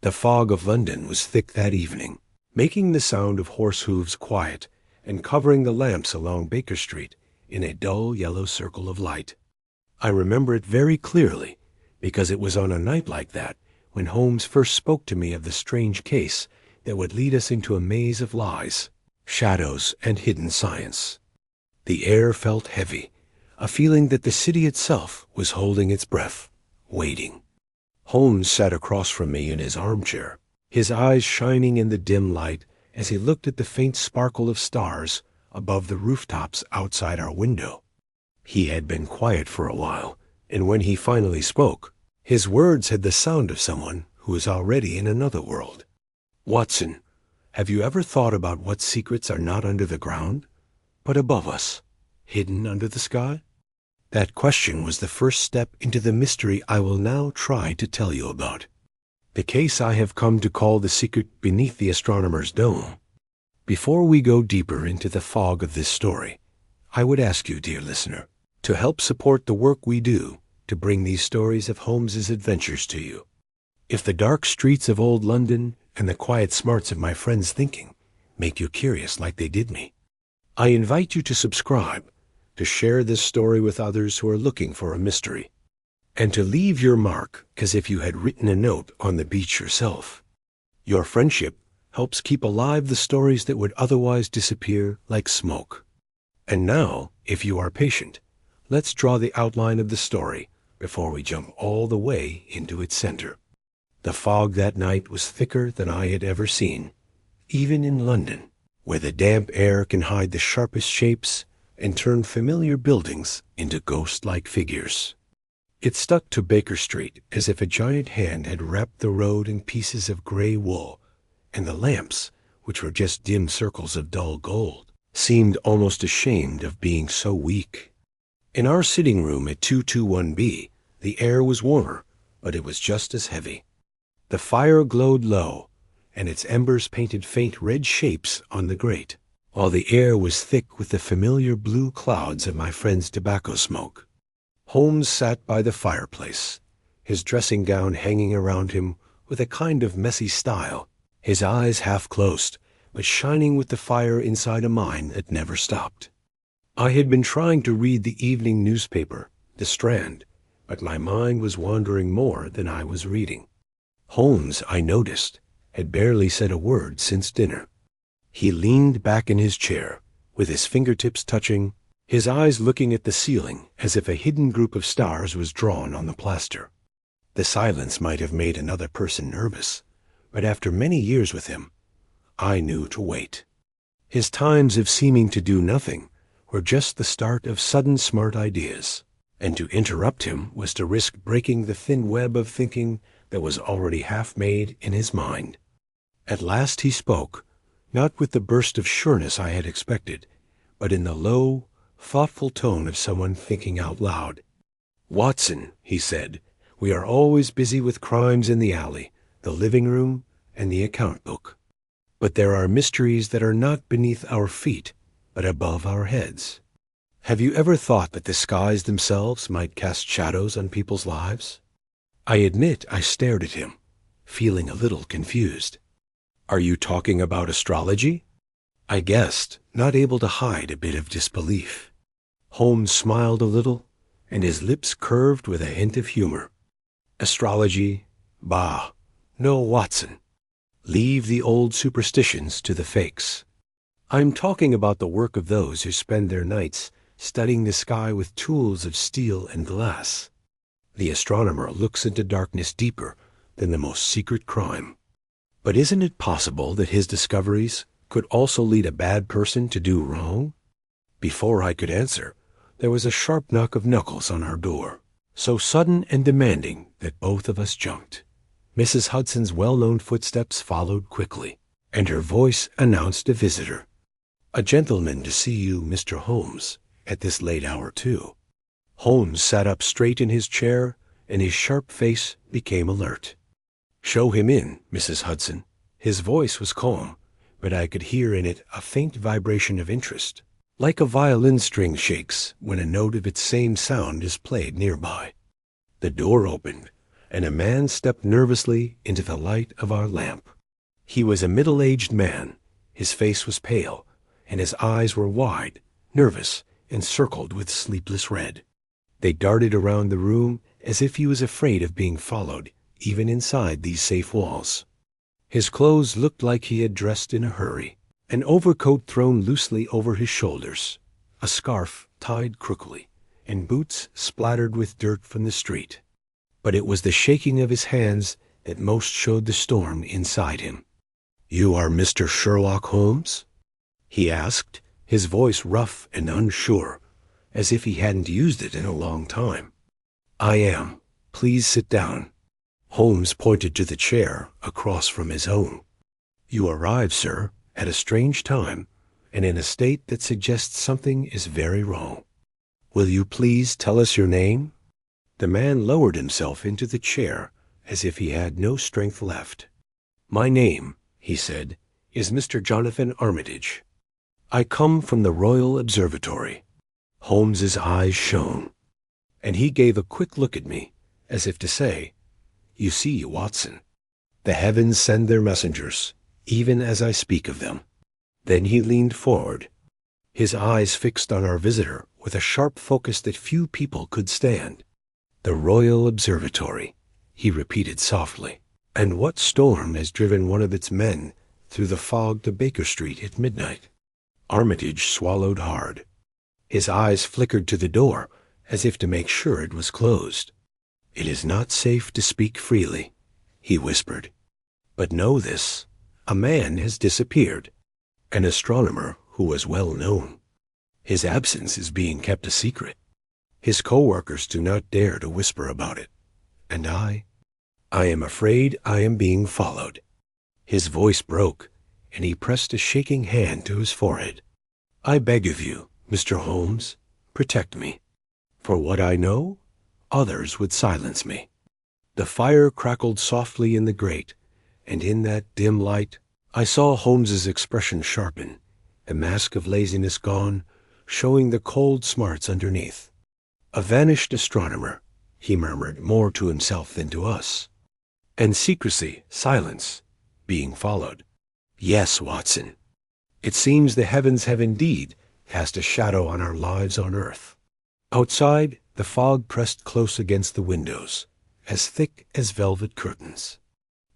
The fog of London was thick that evening, making the sound of horse hooves quiet and covering the lamps along Baker Street in a dull yellow circle of light. I remember it very clearly because it was on a night like that when Holmes first spoke to me of the strange case that would lead us into a maze of lies, shadows, and hidden science. The air felt heavy, a feeling that the city itself was holding its breath, waiting. Holmes sat across from me in his armchair, his eyes shining in the dim light as he looked at the faint sparkle of stars above the rooftops outside our window. He had been quiet for a while, and when he finally spoke, his words had the sound of someone who is already in another world. "Watson, have you ever thought about what secrets are not under the ground, but above us, hidden under the sky?" That question was the first step into the mystery I will now try to tell you about. The case I have come to call the secret beneath the astronomer's dome. Before we go deeper into the fog of this story, I would ask you, dear listener, to help support the work we do to bring these stories of Holmes's adventures to you. If the dark streets of old London and the quiet smarts of my friend's thinking make you curious like they did me, I invite you to subscribe, to share this story with others who are looking for a mystery, and to leave your mark as if you had written a note on the beach yourself. Your friendship helps keep alive the stories that would otherwise disappear like smoke. And now, if you are patient, let's draw the outline of the story before we jump all the way into its center. The fog that night was thicker than I had ever seen, even in London, where the damp air can hide the sharpest shapes and turn familiar buildings into ghost-like figures. It stuck to Baker Street as if a giant hand had wrapped the road in pieces of gray wool, and the lamps, which were just dim circles of dull gold, seemed almost ashamed of being so weak. In our sitting room at 221B, the air was warmer, but it was just as heavy. The fire glowed low, and its embers painted faint red shapes on the grate, while the air was thick with the familiar blue clouds of my friend's tobacco smoke. Holmes sat by the fireplace, his dressing gown hanging around him with a kind of messy style, his eyes half closed, but shining with the fire inside a mind that never stopped. I had been trying to read the evening newspaper, The Strand, but my mind was wandering more than I was reading. Holmes, I noticed, had barely said a word since dinner. He leaned back in his chair, with his fingertips touching, his eyes looking at the ceiling as if a hidden group of stars was drawn on the plaster. The silence might have made another person nervous, but after many years with him, I knew to wait. His times of seeming to do nothing were just the start of sudden smart ideas, and to interrupt him was to risk breaking the thin web of thinking that was already half made in his mind. At last he spoke, not with the burst of sureness I had expected, but in the low, thoughtful tone of someone thinking out loud. "Watson," he said, "we are always busy with crimes in the alley, the living room, and the account book. But there are mysteries that are not beneath our feet, but above our heads. Have you ever thought that the skies themselves might cast shadows on people's lives?" I admit I stared at him, feeling a little confused. "Are you talking about astrology?" I guessed, not able to hide a bit of disbelief. Holmes smiled a little, and his lips curved with a hint of humor. "Astrology? Bah! No, Watson. Leave the old superstitions to the fakes. I'm talking about the work of those who spend their nights studying the sky with tools of steel and glass. The astronomer looks into darkness deeper than the most secret crime. But isn't it possible that his discoveries could also lead a bad person to do wrong?" Before I could answer, there was a sharp knock of knuckles on our door, so sudden and demanding that both of us jumped. Mrs. Hudson's well-known footsteps followed quickly, and her voice announced a visitor. "A gentleman to see you, Mr. Holmes, at this late hour, too." Holmes sat up straight in his chair, and his sharp face became alert. "Show him in, Mrs. Hudson." His voice was calm, but I could hear in it a faint vibration of interest, like a violin string shakes when a note of its same sound is played nearby. The door opened, and a man stepped nervously into the light of our lamp. He was a middle-aged man. His face was pale, and his eyes were wide, nervous, and circled with sleepless red. They darted around the room as if he was afraid of being followed, even inside these safe walls. His clothes looked like he had dressed in a hurry, an overcoat thrown loosely over his shoulders, a scarf tied crookily, and boots splattered with dirt from the street. But it was the shaking of his hands that most showed the storm inside him. "You are Mr. Sherlock Holmes?" he asked, his voice rough and unsure, as if he hadn't used it in a long time. "I am. Please sit down." Holmes pointed to the chair across from his own. "You arrived, sir, at a strange time, and in a state that suggests something is very wrong. Will you please tell us your name?" The man lowered himself into the chair as if he had no strength left. "My name," he said, "is Mr. Jonathan Armitage. I come from the Royal Observatory." Holmes's eyes shone, and he gave a quick look at me, as if to say, "You see, Watson, the heavens send their messengers, even as I speak of them." Then he leaned forward, his eyes fixed on our visitor with a sharp focus that few people could stand. "The Royal Observatory," he repeated softly. "And what storm has driven one of its men through the fog to Baker Street at midnight?" Armitage swallowed hard. His eyes flickered to the door, as if to make sure it was closed. "It is not safe to speak freely," he whispered. "But know this, a man has disappeared, an astronomer who was well known. His absence is being kept a secret. His co-workers do not dare to whisper about it. And I am afraid I am being followed." His voice broke, and he pressed a shaking hand to his forehead. "I beg of you, Mr. Holmes, protect me. For what I know, others would silence me." The fire crackled softly in the grate, and in that dim light I saw Holmes's expression sharpen, the mask of laziness gone, showing the cold smarts underneath. "A vanished astronomer," he murmured more to himself than to us. "And secrecy, silence, being followed. Yes, Watson, it seems the heavens have indeed cast a shadow on our lives on earth." Outside, the fog pressed close against the windows, as thick as velvet curtains.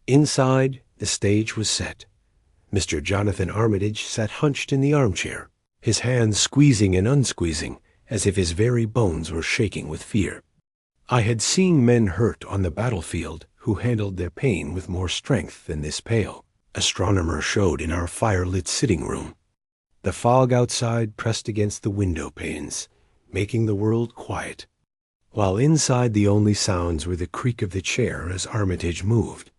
Inside, the stage was set. Mr. Jonathan Armitage sat hunched in the armchair, his hands squeezing and unsqueezing, as if his very bones were shaking with fear. I had seen men hurt on the battlefield who handled their pain with more strength than this pale astronomer showed in our fire-lit sitting room. The fog outside pressed against the window panes, making the world quiet, while inside the only sounds were the creak of the chair as Armitage moved,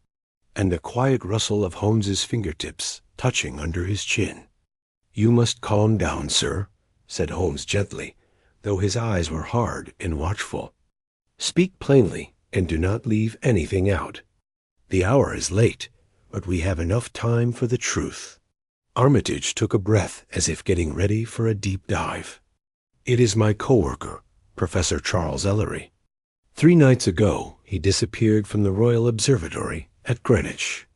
and the quiet rustle of Holmes's fingertips touching under his chin. "You must calm down, sir," said Holmes gently, though his eyes were hard and watchful. "Speak plainly, and do not leave anything out. The hour is late, but we have enough time for the truth." Armitage took a breath as if getting ready for a deep dive. "It is my coworker, Professor Charles Ellery. 3 nights ago he disappeared from the Royal Observatory at Greenwich.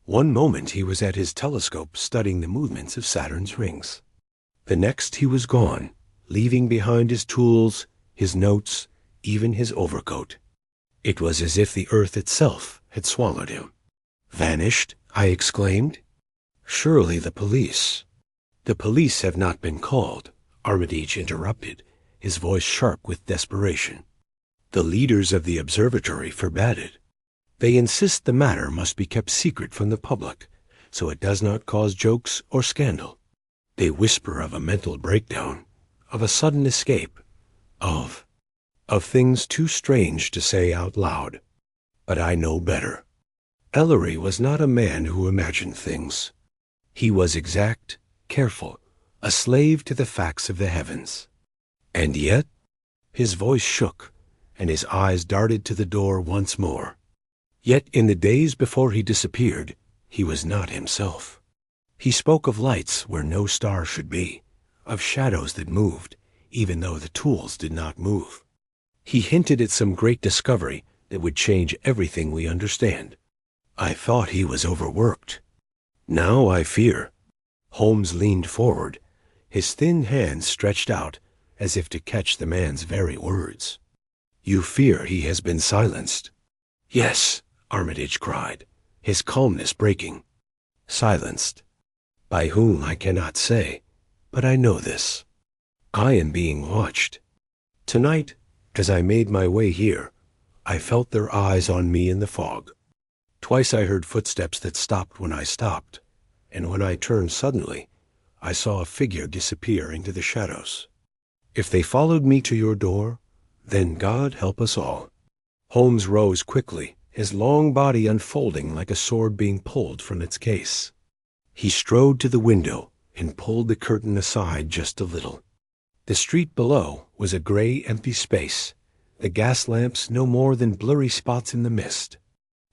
One moment he was at his telescope studying the movements of Saturn's rings. The next he was gone, leaving behind his tools, his notes, even his overcoat. It was as if the earth itself had swallowed him." "Vanished?" I exclaimed. "Surely the police—" "The police have not been called," Armitage interrupted, his voice sharp with desperation. "The leaders of the observatory forbade it. They insist the matter must be kept secret from the public, so it does not cause jokes or scandal. They whisper of a mental breakdown, of a sudden escape, of things too strange to say out loud. But I know better. Ellery was not a man who imagined things. He was exact, careful, a slave to the facts of the heavens. And yet—" His voice shook, and his eyes darted to the door once more. "Yet in the days before he disappeared, he was not himself. He spoke of lights where no star should be, of shadows that moved, even though the tools did not move. He hinted at some great discovery that would change everything we understand. I thought he was overworked. Now I fear. Holmes leaned forward, his thin hands stretched out as if to catch the man's very words. You fear he has been silenced? Yes, Armitage cried, his calmness breaking. Silenced. By whom I cannot say, but I know this. I am being watched. Tonight, as I made my way here, I felt their eyes on me in the fog. Twice I heard footsteps that stopped when I stopped, and when I turned suddenly, I saw a figure disappear into the shadows. If they followed me to your door, then God help us all. Holmes rose quickly, his long body unfolding like a sword being pulled from its case. He strode to the window and pulled the curtain aside just a little. The street below was a gray, empty space, the gas lamps no more than blurry spots in the mist.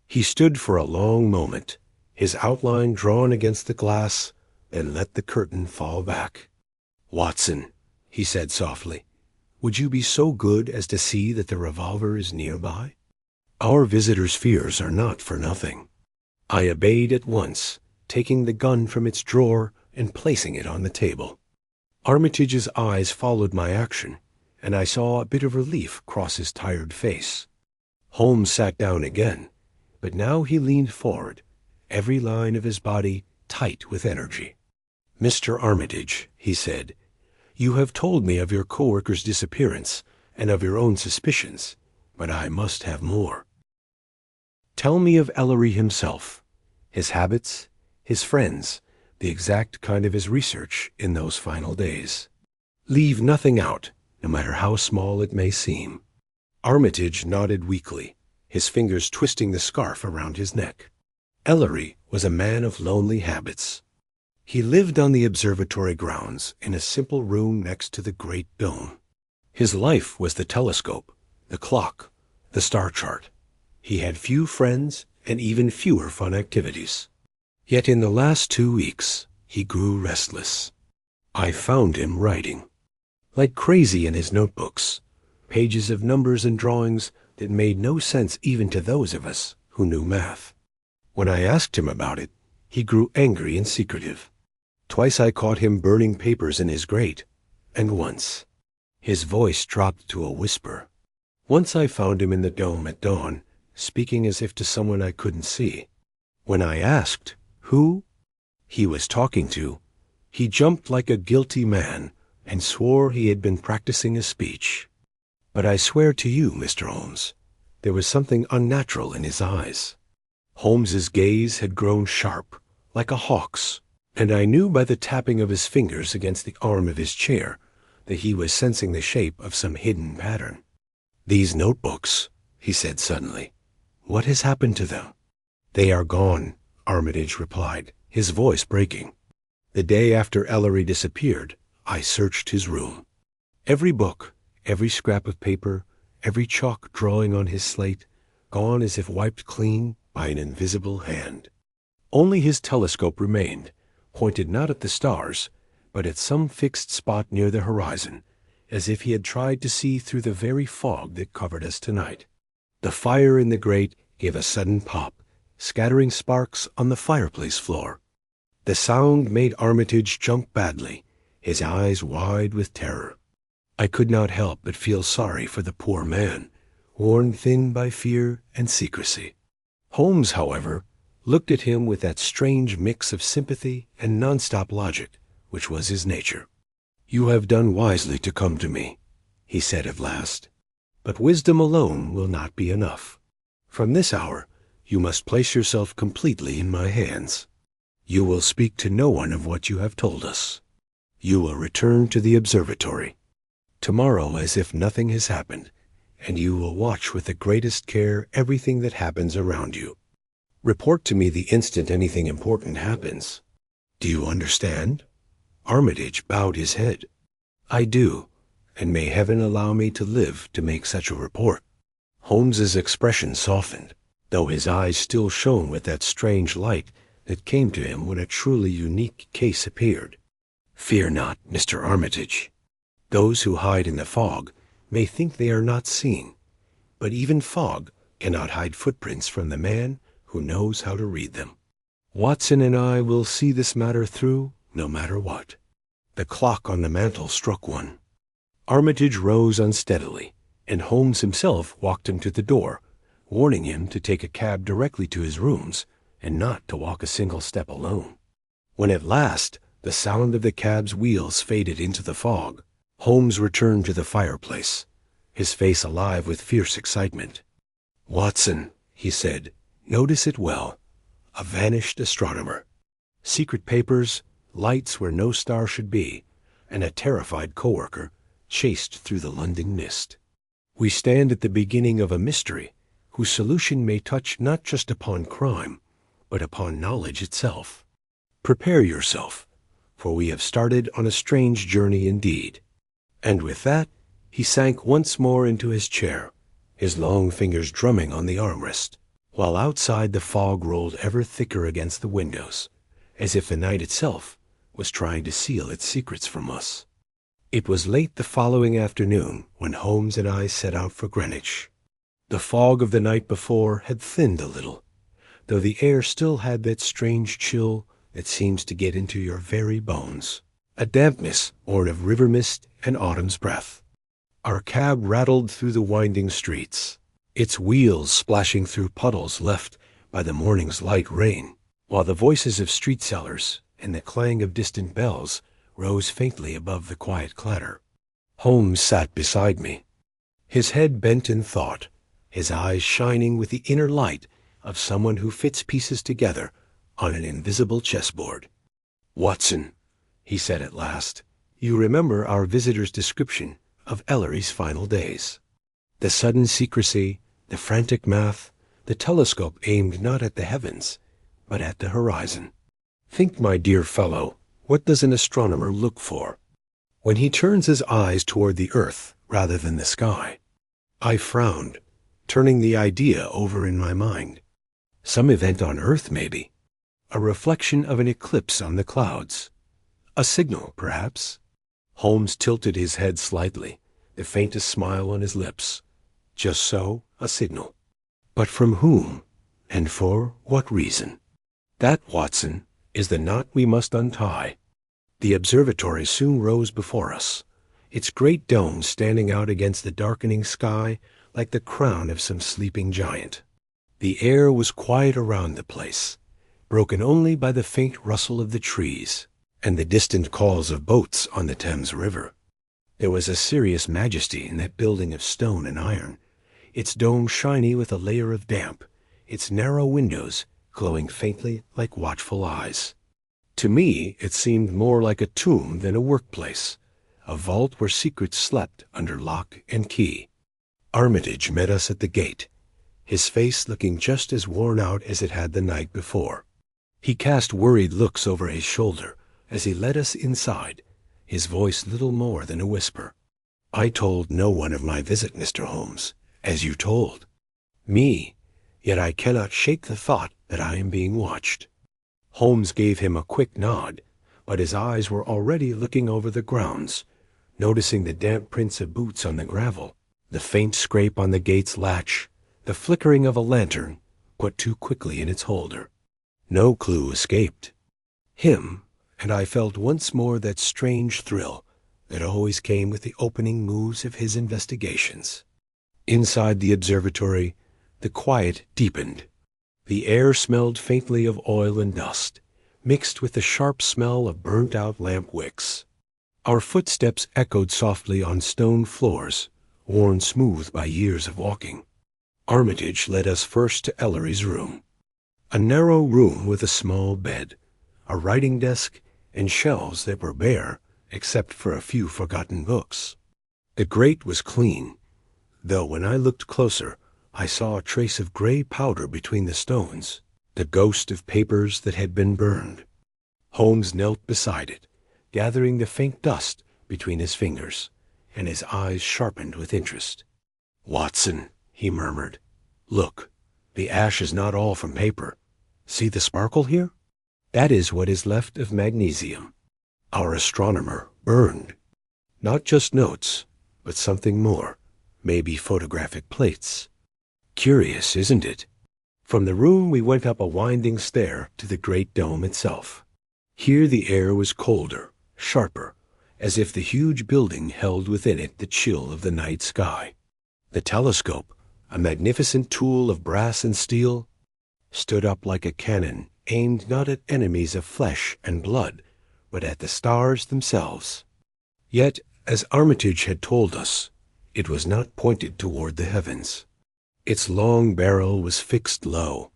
He stood for a long moment, his outline drawn against the glass, and let the curtain fall back. Watson, he said softly, would you be so good as to see that the revolver is nearby? Our visitor's fears are not for nothing. I obeyed at once, taking the gun from its drawer and placing it on the table. Armitage's eyes followed my action, and I saw a bit of relief cross his tired face. Holmes sat down again, but now he leaned forward, every line of his body tight with energy. Mr. Armitage, he said, you have told me of your co-worker's disappearance and of your own suspicions, but I must have more. Tell me of Ellery himself, his habits, his friends, the exact kind of his research in those final days. Leave nothing out, no matter how small it may seem. Armitage nodded weakly, his fingers twisting the scarf around his neck. Ellery was a man of lonely habits. He lived on the observatory grounds in a simple room next to the great dome. His life was the telescope, the clock, the star chart. He had few friends and even fewer fun activities. Yet in the last 2 weeks, he grew restless. I found him writing. Like crazy in his notebooks, pages of numbers and drawings that made no sense even to those of us who knew math. When I asked him about it, he grew angry and secretive. Twice I caught him burning papers in his grate, and once his voice dropped to a whisper. Once I found him in the dome at dawn, speaking as if to someone I couldn't see. When I asked who he was talking to, he jumped like a guilty man and swore he had been practicing a speech. But I swear to you, Mr. Holmes, there was something unnatural in his eyes. Holmes's gaze had grown sharp, like a hawk's, and I knew by the tapping of his fingers against the arm of his chair that he was sensing the shape of some hidden pattern. These notebooks, he said suddenly, what has happened to them? They are gone, Armitage replied, his voice breaking. The day after Ellery disappeared, I searched his room. Every book, every scrap of paper, every chalk drawing on his slate, gone as if wiped clean by an invisible hand. Only his telescope remained, pointed not at the stars, but at some fixed spot near the horizon, as if he had tried to see through the very fog that covered us tonight. The fire in the grate gave a sudden pop, scattering sparks on the fireplace floor. The sound made Armitage jump badly, his eyes wide with terror. I could not help but feel sorry for the poor man, worn thin by fear and secrecy. Holmes, however, looked at him with that strange mix of sympathy and non-stop logic, which was his nature. You have done wisely to come to me, he said at last. But wisdom alone will not be enough. From this hour, you must place yourself completely in my hands. You will speak to no one of what you have told us. You will return to the observatory tomorrow as if nothing has happened, and you will watch with the greatest care everything that happens around you. Report to me the instant anything important happens. Do you understand? Armitage bowed his head. I do, and may heaven allow me to live to make such a report. Holmes's expression softened, though his eyes still shone with that strange light that came to him when a truly unique case appeared. Fear not, Mr. Armitage. Those who hide in the fog may think they are not seen, but even fog cannot hide footprints from the man who knows how to read them. Watson and I will see this matter through, no matter what. The clock on the mantel struck 1. Armitage rose unsteadily, and Holmes himself walked him to the door, warning him to take a cab directly to his rooms and not to walk a single step alone. When at last the sound of the cab's wheels faded into the fog, Holmes returned to the fireplace, his face alive with fierce excitement. "Watson," he said, "notice it well. A vanished astronomer. Secret papers, lights where no star should be, and a terrified coworker chased through the London mist. We stand at the beginning of a mystery whose solution may touch not just upon crime, but upon knowledge itself. Prepare yourself, for we have started on a strange journey indeed." And with that, he sank once more into his chair, his long fingers drumming on the armrest, while outside the fog rolled ever thicker against the windows, as if the night itself was trying to seal its secrets from us. It was late the following afternoon when Holmes and I set out for Greenwich. The fog of the night before had thinned a little, though the air still had that strange chill that seems to get into your very bones, a dampness born of river mist and autumn's breath. Our cab rattled through the winding streets, its wheels splashing through puddles left by the morning's light rain, while the voices of street sellers and the clang of distant bells rose faintly above the quiet clatter. Holmes sat beside me, his head bent in thought, his eyes shining with the inner light of someone who fits pieces together on an invisible chessboard. "Watson," he said at last, "you remember our visitor's description of Ellery's final days. The sudden secrecy, the frantic math, the telescope aimed not at the heavens, but at the horizon. Think, my dear fellow, what does an astronomer look for when he turns his eyes toward the earth rather than the sky?" I frowned, turning the idea over in my mind. Some event on earth, maybe. A reflection of an eclipse on the clouds. A signal, perhaps. Holmes tilted his head slightly, the faintest smile on his lips. Just so, a signal. But from whom, and for what reason? That, Watson, is the knot we must untie. The observatory soon rose before us, its great dome standing out against the darkening sky like the crown of some sleeping giant. The air was quiet around the place, broken only by the faint rustle of the trees and the distant calls of boats on the Thames River. There was a serious majesty in that building of stone and iron, its dome shiny with a layer of damp, its narrow windows glowing faintly like watchful eyes. To me, it seemed more like a tomb than a workplace, a vault where secrets slept under lock and key. Armitage met us at the gate, his face looking just as worn out as it had the night before. He cast worried looks over his shoulder as he led us inside, his voice little more than a whisper. "I told no one of my visit, Mr. Holmes, as you told me, yet I cannot shake the thought that I am being watched." Holmes gave him a quick nod, but his eyes were already looking over the grounds, noticing the damp prints of boots on the gravel, the faint scrape on the gate's latch, the flickering of a lantern put too quickly in its holder. No clue escaped him, and I felt once more that strange thrill that always came with the opening moves of his investigations. Inside the observatory, the quiet deepened. The air smelled faintly of oil and dust, mixed with the sharp smell of burnt-out lamp wicks. Our footsteps echoed softly on stone floors, worn smooth by years of walking. Armitage led us first to Ellery's room. A narrow room with a small bed, a writing desk, and shelves that were bare except for a few forgotten books. The grate was clean, though when I looked closer, I saw a trace of gray powder between the stones, the ghost of papers that had been burned. Holmes knelt beside it, gathering the faint dust between his fingers, and his eyes sharpened with interest. "Watson," he murmured, "look, the ash is not all from paper. See the sparkle here? That is what is left of magnesium. Our astronomer burned. Not just notes, but something more, maybe photographic plates." Curious, isn't it? From the room we went up a winding stair to the great dome itself. Here the air was colder, sharper, as if the huge building held within it the chill of the night sky. The telescope, a magnificent tool of brass and steel, stood up like a cannon aimed not at enemies of flesh and blood, but at the stars themselves. Yet, as Armitage had told us, it was not pointed toward the heavens. Its long barrel was fixed low,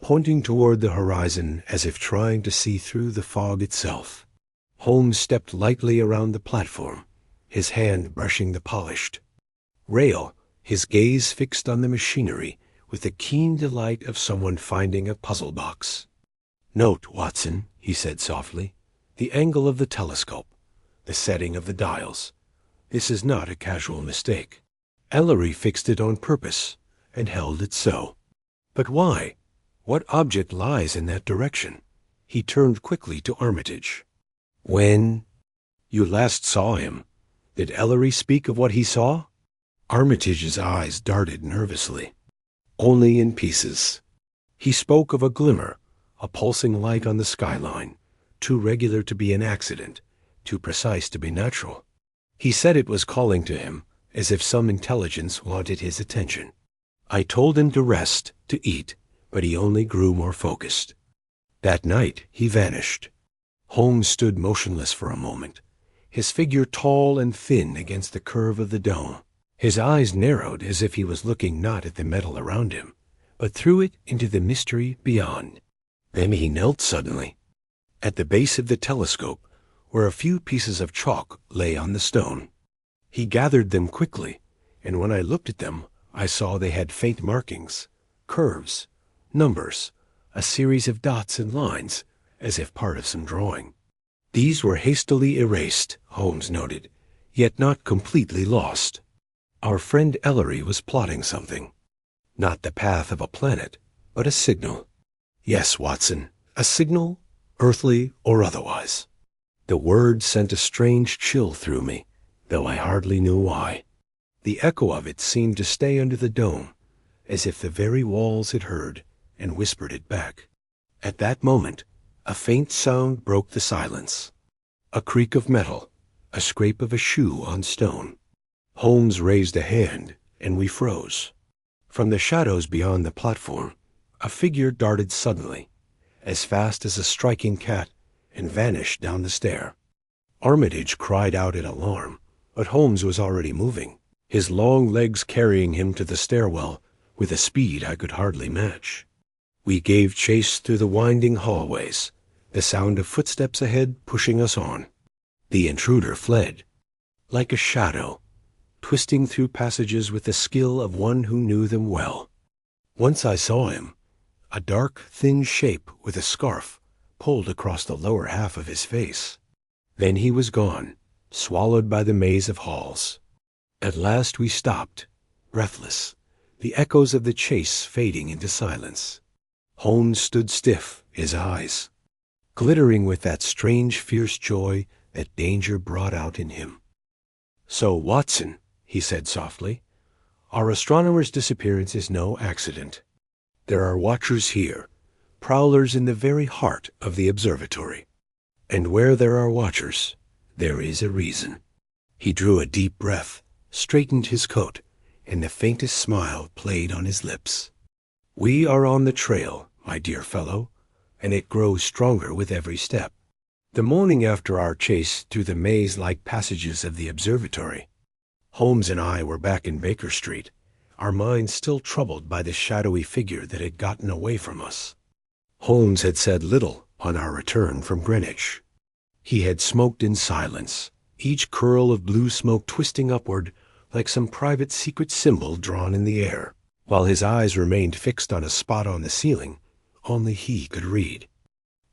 pointing toward the horizon as if trying to see through the fog itself. Holmes stepped lightly around the platform, his hand brushing the polished rail, his gaze fixed on the machinery with the keen delight of someone finding a puzzle box. "Note, Watson," he said softly, "the angle of the telescope, the setting of the dials. This is not a casual mistake. Ellery fixed it on purpose and held it so. But why? What object lies in that direction?" He turned quickly to Armitage. "When you last saw him, did Ellery speak of what he saw?" Armitage's eyes darted nervously. "Only in pieces. He spoke of a glimmer, a pulsing light on the skyline, too regular to be an accident, too precise to be natural. He said it was calling to him, as if some intelligence wanted his attention. I told him to rest, to eat, but he only grew more focused. That night he vanished." Holmes stood motionless for a moment, his figure tall and thin against the curve of the dome. His eyes narrowed as if he was looking not at the metal around him, but through it into the mystery beyond. Then he knelt suddenly. At the base of the telescope, where a few pieces of chalk lay on the stone, he gathered them quickly, and when I looked at them, I saw they had faint markings, curves, numbers, a series of dots and lines, as if part of some drawing. These were hastily erased, Holmes noted, yet not completely lost. Our friend Ellery was plotting something. Not the path of a planet, but a signal. Yes, Watson, a signal, earthly or otherwise. The word sent a strange chill through me, though I hardly knew why. The echo of it seemed to stay under the dome, as if the very walls had heard and whispered it back. At that moment, a faint sound broke the silence. A creak of metal, a scrape of a shoe on stone. Holmes raised a hand, and we froze. From the shadows beyond the platform, a figure darted suddenly, as fast as a striking cat, and vanished down the stair. Armitage cried out in alarm, but Holmes was already moving, his long legs carrying him to the stairwell with a speed I could hardly match. We gave chase through the winding hallways, the sound of footsteps ahead pushing us on. The intruder fled, like a shadow, twisting through passages with the skill of one who knew them well. Once I saw him, a dark, thin shape with a scarf pulled across the lower half of his face. Then he was gone, swallowed by the maze of halls. At last we stopped, breathless, the echoes of the chase fading into silence. Holmes stood stiff, his eyes glittering with that strange, fierce joy that danger brought out in him. "So, Watson," he said softly, "our astronomer's disappearance is no accident. There are watchers here, prowlers in the very heart of the observatory. And where there are watchers, there is a reason." He drew a deep breath, straightened his coat, and the faintest smile played on his lips. "We are on the trail, my dear fellow, and it grows stronger with every step. The morning after our chase through the maze-like passages of the observatory, Holmes and I were back in Baker Street, our minds still troubled by the shadowy figure that had gotten away from us. Holmes had said little on our return from Greenwich. He had smoked in silence, each curl of blue smoke twisting upward like some private secret symbol drawn in the air, while his eyes remained fixed on a spot on the ceiling only he could read.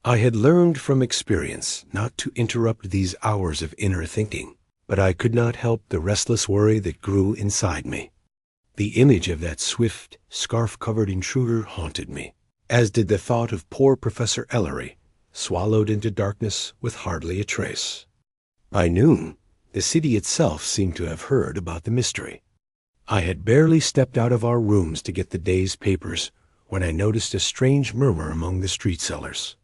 I had learned from experience not to interrupt these hours of inner thinking, but I could not help the restless worry that grew inside me. The image of that swift, scarf-covered intruder haunted me, as did the thought of poor Professor Ellery, swallowed into darkness with hardly a trace. By noon, the city itself seemed to have heard about the mystery. I had barely stepped out of our rooms to get the day's papers when I noticed a strange murmur among the street sellers.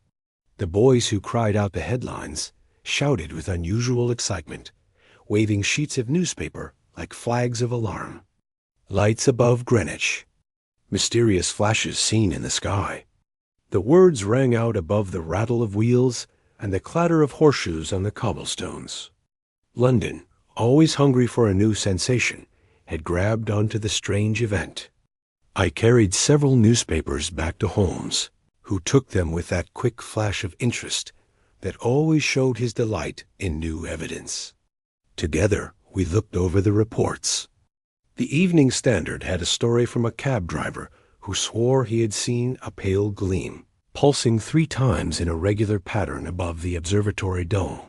The boys who cried out the headlines shouted with unusual excitement, waving sheets of newspaper like flags of alarm. Lights above Greenwich. Mysterious flashes seen in the sky. The words rang out above the rattle of wheels and the clatter of horseshoes on the cobblestones. London, always hungry for a new sensation, had grabbed onto the strange event. I carried several newspapers back to Holmes, who took them with that quick flash of interest that always showed his delight in new evidence. Together, we looked over the reports. The Evening Standard had a story from a cab driver who swore he had seen a pale gleam, pulsing 3 times in a regular pattern above the observatory dome.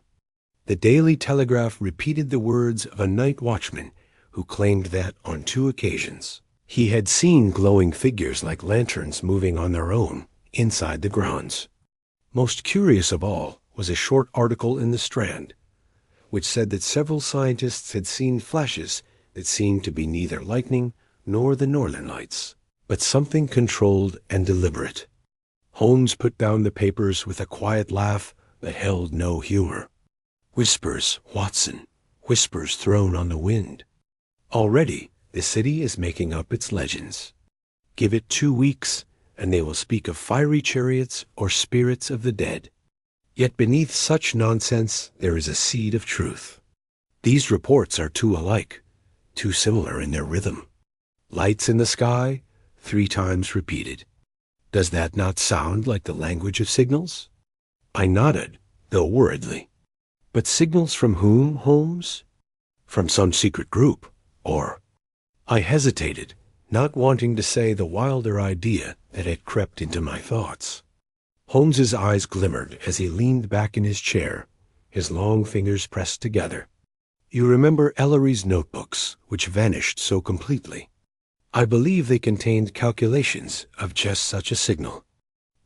The Daily Telegraph repeated the words of a night watchman who claimed that, on 2 occasions, he had seen glowing figures like lanterns moving on their own inside the grounds. Most curious of all was a short article in the Strand, which said that several scientists had seen flashes that seemed to be neither lightning nor the northern lights, but something controlled and deliberate. Holmes put down the papers with a quiet laugh that held no humor. Whispers, Watson, whispers thrown on the wind. Already, the city is making up its legends. Give it 2 weeks, and they will speak of fiery chariots or spirits of the dead. Yet beneath such nonsense there is a seed of truth. These reports are too alike, too similar in their rhythm. Lights in the sky, 3 times repeated. Does that not sound like the language of signals? I nodded, though worriedly. But signals from whom, Holmes? From some secret group, or... I hesitated, not wanting to say the wilder idea that had crept into my thoughts. Holmes's eyes glimmered as he leaned back in his chair, his long fingers pressed together. You remember Ellery's notebooks, which vanished so completely? I believe they contained calculations of just such a signal.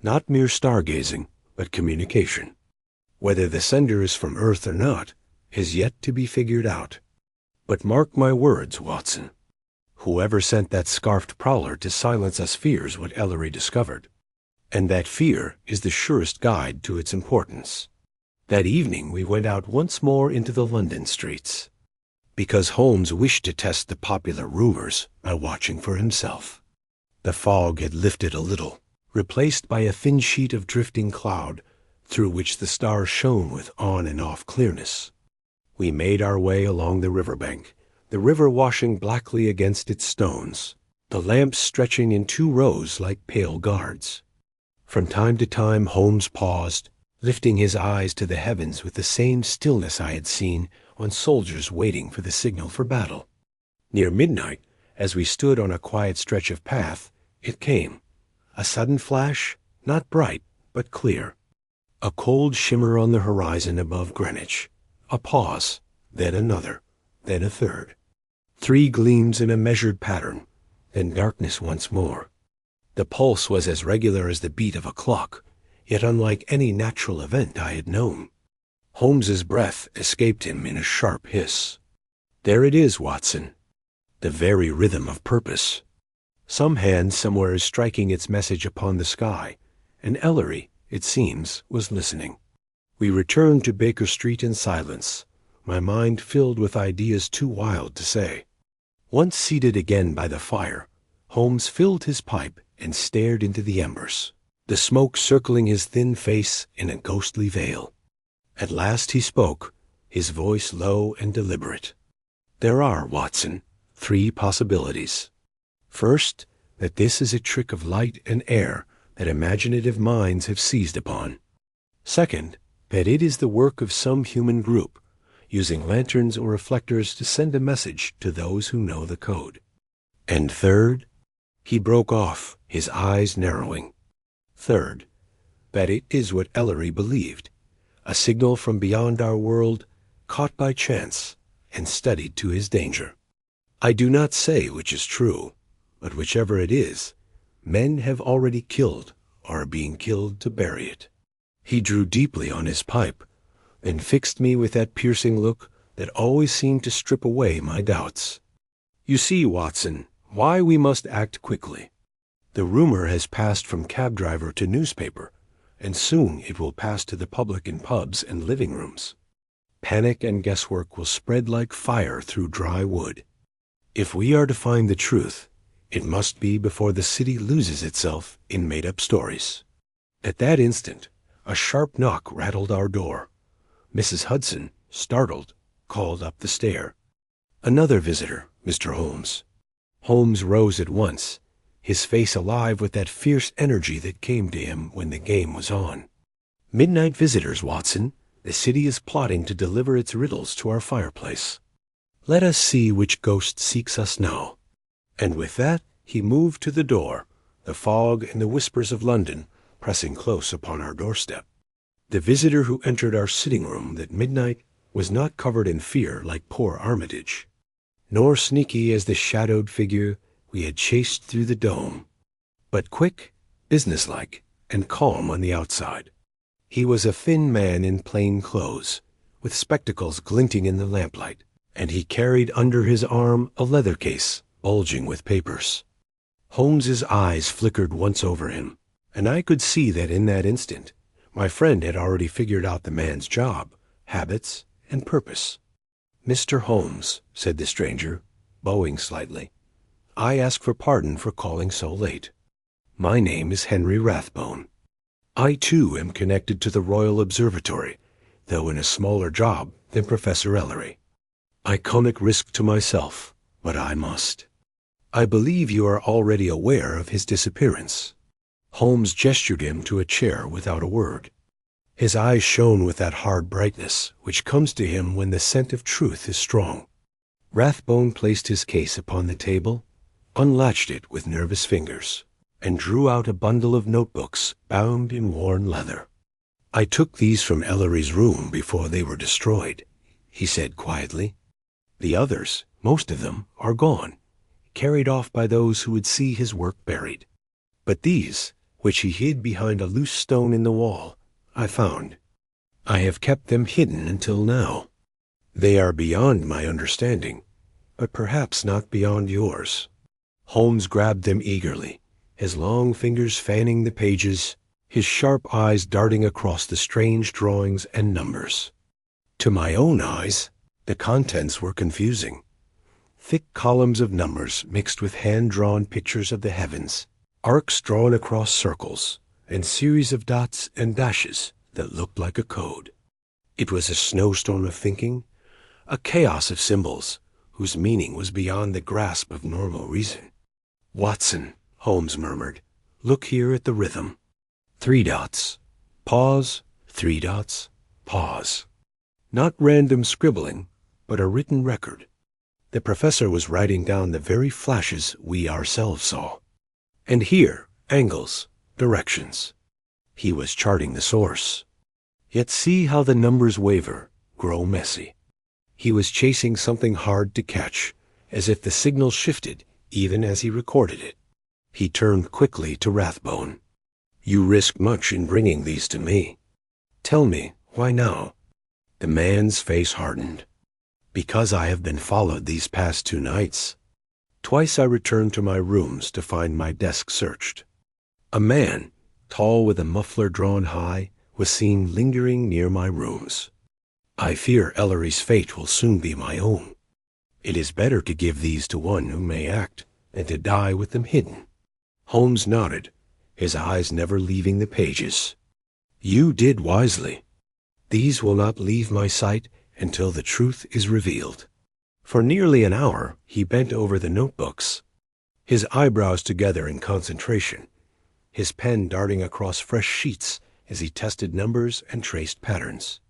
Not mere stargazing, but communication. Whether the sender is from Earth or not is yet to be figured out. But mark my words, Watson. Whoever sent that scarfed prowler to silence us fears what Ellery discovered. And that fear is the surest guide to its importance. That evening we went out once more into the London streets, because Holmes wished to test the popular rumors by watching for himself. The fog had lifted a little, replaced by a thin sheet of drifting cloud through which the stars shone with on and off clearness. We made our way along the riverbank, the river washing blackly against its stones, the lamps stretching in 2 rows like pale guards. From time to time Holmes paused, lifting his eyes to the heavens with the same stillness I had seen on soldiers waiting for the signal for battle. Near midnight, as we stood on a quiet stretch of path, it came. A sudden flash, not bright, but clear. A cold shimmer on the horizon above Greenwich. A pause, then another, then a third. 3 gleams in a measured pattern, then darkness once more. The pulse was as regular as the beat of a clock, yet unlike any natural event I had known. Holmes's breath escaped him in a sharp hiss. There it is, Watson. The very rhythm of purpose. Some hand somewhere is striking its message upon the sky, and Ellery, it seems, was listening. We returned to Baker Street in silence, my mind filled with ideas too wild to say. Once seated again by the fire, Holmes filled his pipe and stared into the embers, the smoke circling his thin face in a ghostly veil. At last he spoke, his voice low and deliberate. There are, Watson, 3 possibilities. First, that this is a trick of light and air that imaginative minds have seized upon. Second, that it is the work of some human group, using lanterns or reflectors to send a message to those who know the code. And third, he broke off, his eyes narrowing. Third, that it is what Ellery believed, a signal from beyond our world, caught by chance and studied to his danger. I do not say which is true, but whichever it is, men have already killed or are being killed to bury it. He drew deeply on his pipe, then fixed me with that piercing look that always seemed to strip away my doubts. You see, Watson, why we must act quickly. The rumor has passed from cab driver to newspaper, and soon it will pass to the public in pubs and living rooms. Panic and guesswork will spread like fire through dry wood. If we are to find the truth, it must be before the city loses itself in made-up stories. At that instant, a sharp knock rattled our door. Mrs. Hudson, startled, called up the stair. "Another visitor, Mr. Holmes." Holmes rose at once, his face alive with that fierce energy that came to him when the game was on. "Midnight visitors, Watson. The city is plotting to deliver its riddles to our fireplace. Let us see which ghost seeks us now." And with that, he moved to the door, the fog and the whispers of London pressing close upon our doorstep. The visitor who entered our sitting room that midnight was not covered in fear like poor Armitage, nor sneaky as the shadowed figure we had chased through the dome, but quick, businesslike, and calm on the outside. He was a thin man in plain clothes, with spectacles glinting in the lamplight, and he carried under his arm a leather case bulging with papers. Holmes's eyes flickered once over him, and I could see that in that instant my friend had already figured out the man's job, habits, and purpose. "Mr. Holmes," said the stranger, bowing slightly, "I ask for pardon for calling so late. My name is Henry Rathbone. I, too, am connected to the Royal Observatory, though in a smaller job than Professor Ellery. I conic risk to myself, but I must. I believe you are already aware of his disappearance." Holmes gestured him to a chair without a word. His eyes shone with that hard brightness which comes to him when the scent of truth is strong. Rathbone placed his case upon the table, unlatched it with nervous fingers, and drew out a bundle of notebooks bound in worn leather. "I took these from Ellery's room before they were destroyed," he said quietly. "The others, most of them, are gone, carried off by those who would see his work buried. But these, which he hid behind a loose stone in the wall, I found. I have kept them hidden until now. They are beyond my understanding, but perhaps not beyond yours." Holmes grabbed them eagerly, his long fingers fanning the pages, his sharp eyes darting across the strange drawings and numbers. To my own eyes, the contents were confusing. Thick columns of numbers mixed with hand-drawn pictures of the heavens, arcs drawn across circles, and series of dots and dashes that looked like a code. It was a snowstorm of thinking, a chaos of symbols whose meaning was beyond the grasp of normal reason. "Watson," Holmes murmured, "look here at the rhythm. 3 dots, pause, 3 dots, pause. Not random scribbling, but a written record. The professor was writing down the very flashes we ourselves saw. And here, angles, directions. He was charting the source. Yet see how the numbers waver, grow messy. He was chasing something hard to catch, as if the signal shifted even as he recorded it." He turned quickly to Rathbone. "You risked much in bringing these to me. Tell me, why now?" The man's face hardened. "Because I have been followed these past 2 nights. Twice I returned to my rooms to find my desk searched. A man, tall with a muffler drawn high, was seen lingering near my rooms. I fear Ellery's fate will soon be my own. It is better to give these to one who may act, and to die with them hidden." Holmes nodded, his eyes never leaving the pages. "You did wisely. These will not leave my sight until the truth is revealed." For nearly an hour he bent over the notebooks, his eyebrows together in concentration, his pen darting across fresh sheets as he tested numbers and traced patterns.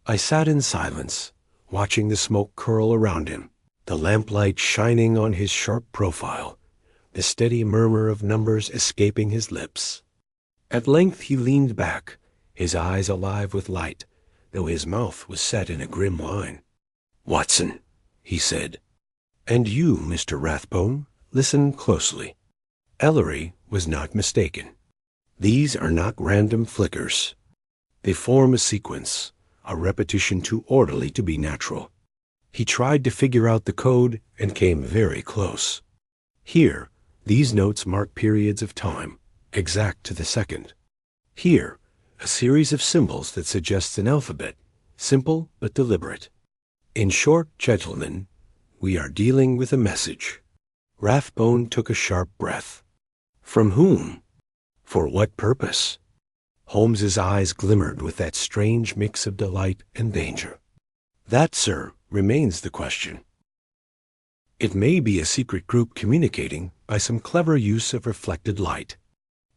I sat in silence, watching the smoke curl around him, the lamplight shining on his sharp profile, the steady murmur of numbers escaping his lips. At length he leaned back, his eyes alive with light, though his mouth was set in a grim line. "Watson," he said, "and you, Mr. Rathbone, listen closely. Ellery was not mistaken. These are not random flickers. They form a sequence, a repetition too orderly to be natural. He tried to figure out the code and came very close. Here, these notes mark periods of time, exact to the second. Here, a series of symbols that suggests an alphabet, simple but deliberate. In short, gentlemen, we are dealing with a message. Rathbone took a sharp breath. From whom? For what purpose? Holmes's eyes glimmered with that strange mix of delight and danger. That, sir, remains the question. It may be a secret group communicating by some clever use of reflected light.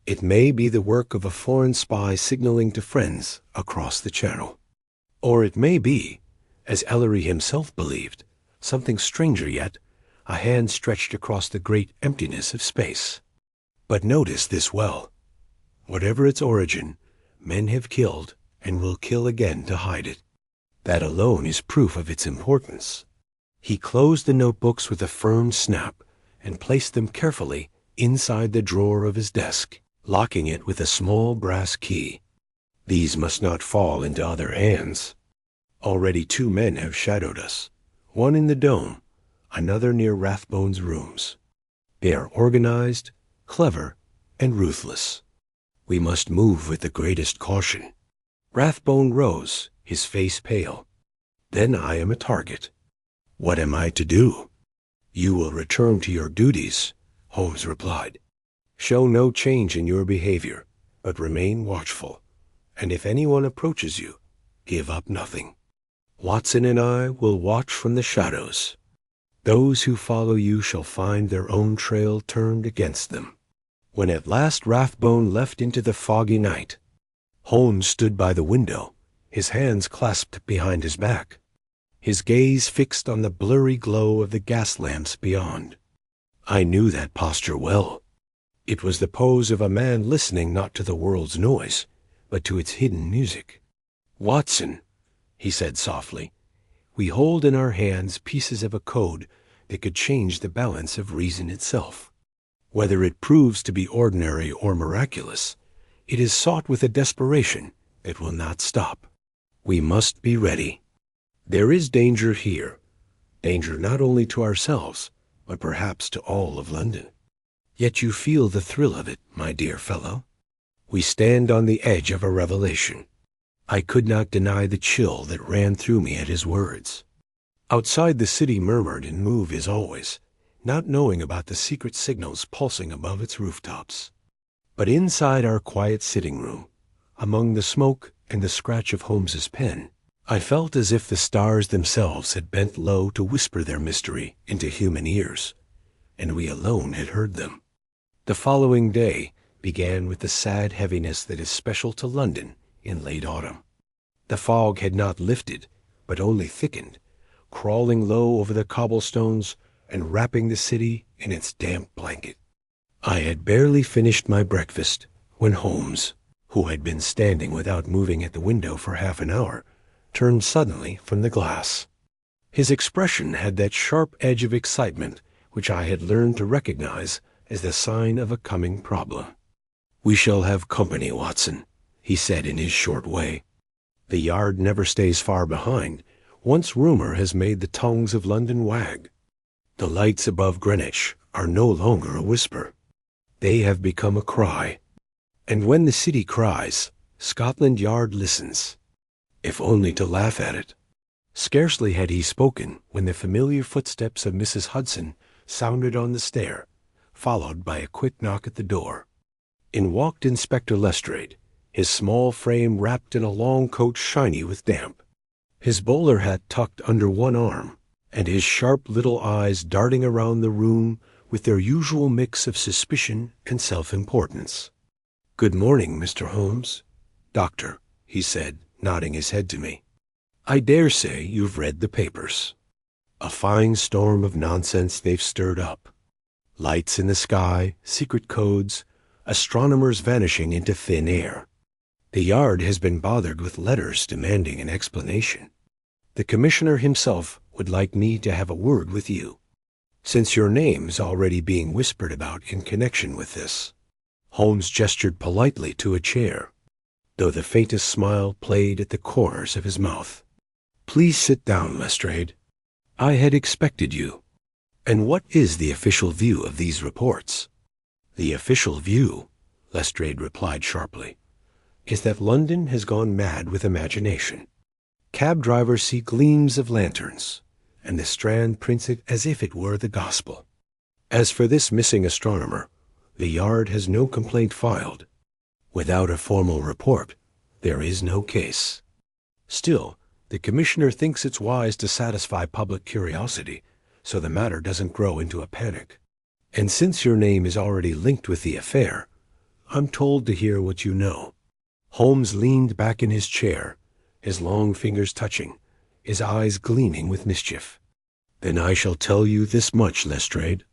It may be the work of a foreign spy signaling to friends across the channel. Or it may be, as Ellery himself believed, something stranger yet, a hand stretched across the great emptiness of space. But notice this well. Whatever its origin, men have killed and will kill again to hide it. That alone is proof of its importance. He closed the notebooks with a firm snap and placed them carefully inside the drawer of his desk, locking it with a small brass key. These must not fall into other hands. Already 2 men have shadowed us, one in the dome, another near Rathbone's rooms. They are organized, clever, and ruthless. We must move with the greatest caution. Rathbone rose, his face pale. Then I am a target. What am I to do? You will return to your duties, Holmes replied. Show no change in your behavior, but remain watchful. And if anyone approaches you, give up nothing. Watson and I will watch from the shadows. Those who follow you shall find their own trail turned against them. When at last Rathbone left into the foggy night, Holmes stood by the window, his hands clasped behind his back, his gaze fixed on the blurry glow of the gas lamps beyond. I knew that posture well. It was the pose of a man listening not to the world's noise, but to its hidden music. Watson, he said softly, we hold in our hands pieces of a code that could change the balance of reason itself. Whether it proves to be ordinary or miraculous, it is sought with a desperation that will not stop. We must be ready. There is danger here, danger not only to ourselves, but perhaps to all of London. Yet you feel the thrill of it, my dear fellow. We stand on the edge of a revelation. I could not deny the chill that ran through me at his words. Outside the city murmured and moved as always, not knowing about the secret signals pulsing above its rooftops. But inside our quiet sitting room, among the smoke and the scratch of Holmes's pen, I felt as if the stars themselves had bent low to whisper their mystery into human ears, and we alone had heard them. The following day began with the sad heaviness that is special to London in late autumn. The fog had not lifted, but only thickened, crawling low over the cobblestones and wrapping the city in its damp blanket. I had barely finished my breakfast when Holmes, who had been standing without moving at the window for half an hour, turned suddenly from the glass. His expression had that sharp edge of excitement which I had learned to recognize as the sign of a coming problem. We shall have company, Watson, he said in his short way. The yard never stays far behind, once rumor has made the tongues of London wag. The lights above Greenwich are no longer a whisper. They have become a cry. And when the city cries, Scotland Yard listens, if only to laugh at it. Scarcely had he spoken when the familiar footsteps of Mrs. Hudson sounded on the stair, followed by a quick knock at the door. In walked Inspector Lestrade, his small frame wrapped in a long coat shiny with damp, his bowler hat tucked under one arm, and his sharp little eyes darting around the room with their usual mix of suspicion and self-importance. "Good morning, Mr. Holmes." "Doctor," he said, nodding his head to me. "I dare say you've read the papers. A fine storm of nonsense they've stirred up. Lights in the sky, secret codes, astronomers vanishing into thin air. The yard has been bothered with letters demanding an explanation. The commissioner himself would like me to have a word with you, since your name's already being whispered about in connection with this." Holmes gestured politely to a chair, though the faintest smile played at the corners of his mouth. "Please sit down, Lestrade. I had expected you. And what is the official view of these reports? The official view, Lestrade replied sharply, is that London has gone mad with imagination. Cab drivers see gleams of lanterns, and the Strand prints it as if it were the gospel. As for this missing astronomer, the Yard has no complaint filed. Without a formal report, there is no case. Still, the Commissioner thinks it's wise to satisfy public curiosity, so the matter doesn't grow into a panic. And since your name is already linked with the affair, I'm told to hear what you know. Holmes leaned back in his chair, his long fingers touching, his eyes gleaming with mischief. Then I shall tell you this much, Lestrade.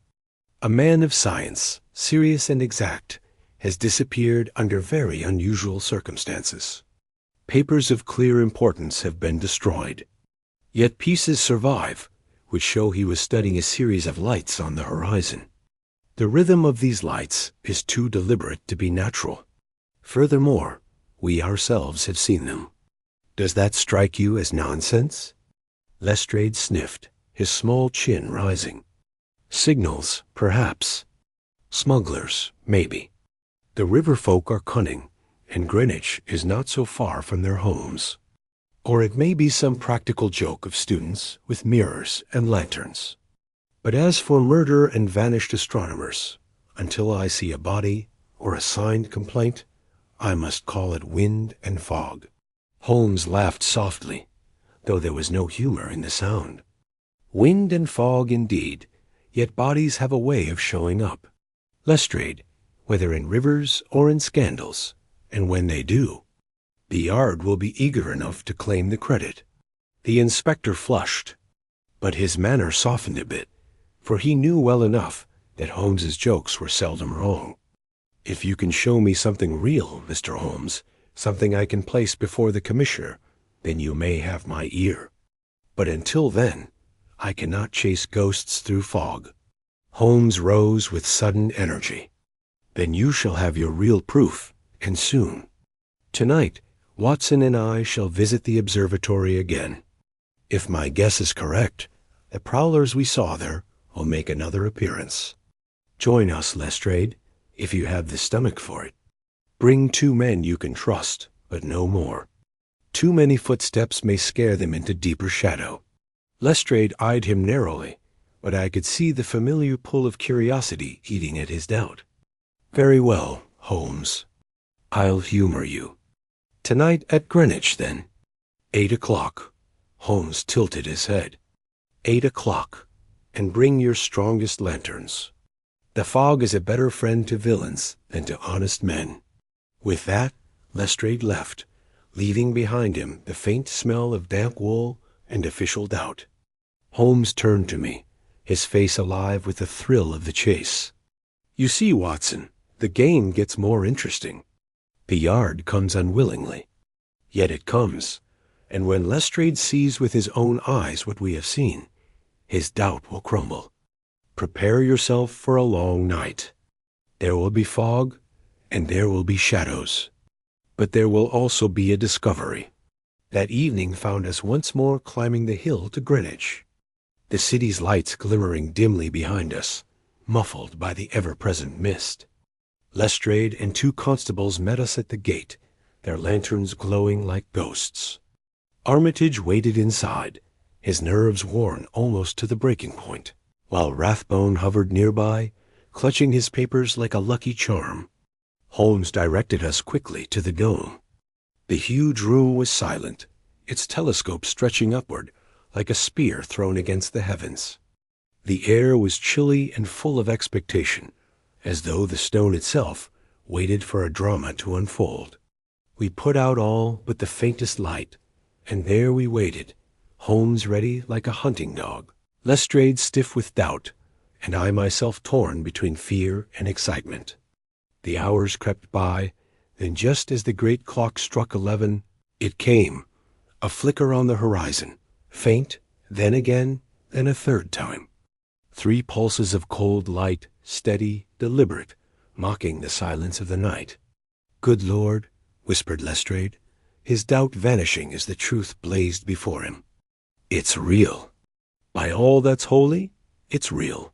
A man of science, serious and exact, has disappeared under very unusual circumstances. Papers of clear importance have been destroyed. Yet pieces survive, which show he was studying a series of lights on the horizon. The rhythm of these lights is too deliberate to be natural. Furthermore, we ourselves have seen them. Does that strike you as nonsense? Lestrade sniffed, his small chin rising. Signals, perhaps. Smugglers, maybe. The river folk are cunning, and Greenwich is not so far from their homes. Or it may be some practical joke of students with mirrors and lanterns. But as for murder and vanished astronomers, until I see a body or a signed complaint, I must call it wind and fog. Holmes laughed softly, though there was no humor in the sound. Wind and fog indeed, yet bodies have a way of showing up. Lestrade, whether in rivers or in scandals, and when they do, the Yard will be eager enough to claim the credit. The inspector flushed, but his manner softened a bit, for he knew well enough that Holmes's jokes were seldom wrong. If you can show me something real, Mr. Holmes, something I can place before the Commissioner, then you may have my ear. But until then, I cannot chase ghosts through fog. Holmes rose with sudden energy. Then you shall have your real proof, and soon. Tonight, Watson and I shall visit the observatory again. If my guess is correct, the prowlers we saw there will make another appearance. Join us, Lestrade, if you have the stomach for it. Bring 2 men you can trust, but no more. Too many footsteps may scare them into deeper shadow. Lestrade eyed him narrowly, but I could see the familiar pull of curiosity eating at his doubt. Very well, Holmes. I'll humor you. Tonight at Greenwich, then. 8 o'clock. Holmes tilted his head. 8 o'clock, and bring your strongest lanterns. The fog is a better friend to villains than to honest men. With that, Lestrade left, leaving behind him the faint smell of damp wool and official doubt. Holmes turned to me, his face alive with the thrill of the chase. You see, Watson, the game gets more interesting. The Yard comes unwillingly. Yet it comes, and when Lestrade sees with his own eyes what we have seen, his doubt will crumble. Prepare yourself for a long night. There will be fog, and there will be shadows. But there will also be a discovery. That evening found us once more climbing the hill to Greenwich, the city's lights glimmering dimly behind us, muffled by the ever-present mist. Lestrade and 2 constables met us at the gate, their lanterns glowing like ghosts. Armitage waited inside, his nerves worn almost to the breaking point, while Rathbone hovered nearby, clutching his papers like a lucky charm. Holmes directed us quickly to the dome. The huge room was silent, its telescope stretching upward like a spear thrown against the heavens. The air was chilly and full of expectation, as though the stone itself waited for a drama to unfold. We put out all but the faintest light, and there we waited, Holmes ready like a hunting dog, Lestrade stiff with doubt, and I myself torn between fear and excitement. The hours crept by, then just as the great clock struck 11, it came, a flicker on the horizon, faint, then again, then a third time. 3 pulses of cold light, steady, deliberate, mocking the silence of the night. Good Lord, whispered Lestrade, his doubt vanishing as the truth blazed before him. It's real. By all that's holy, it's real.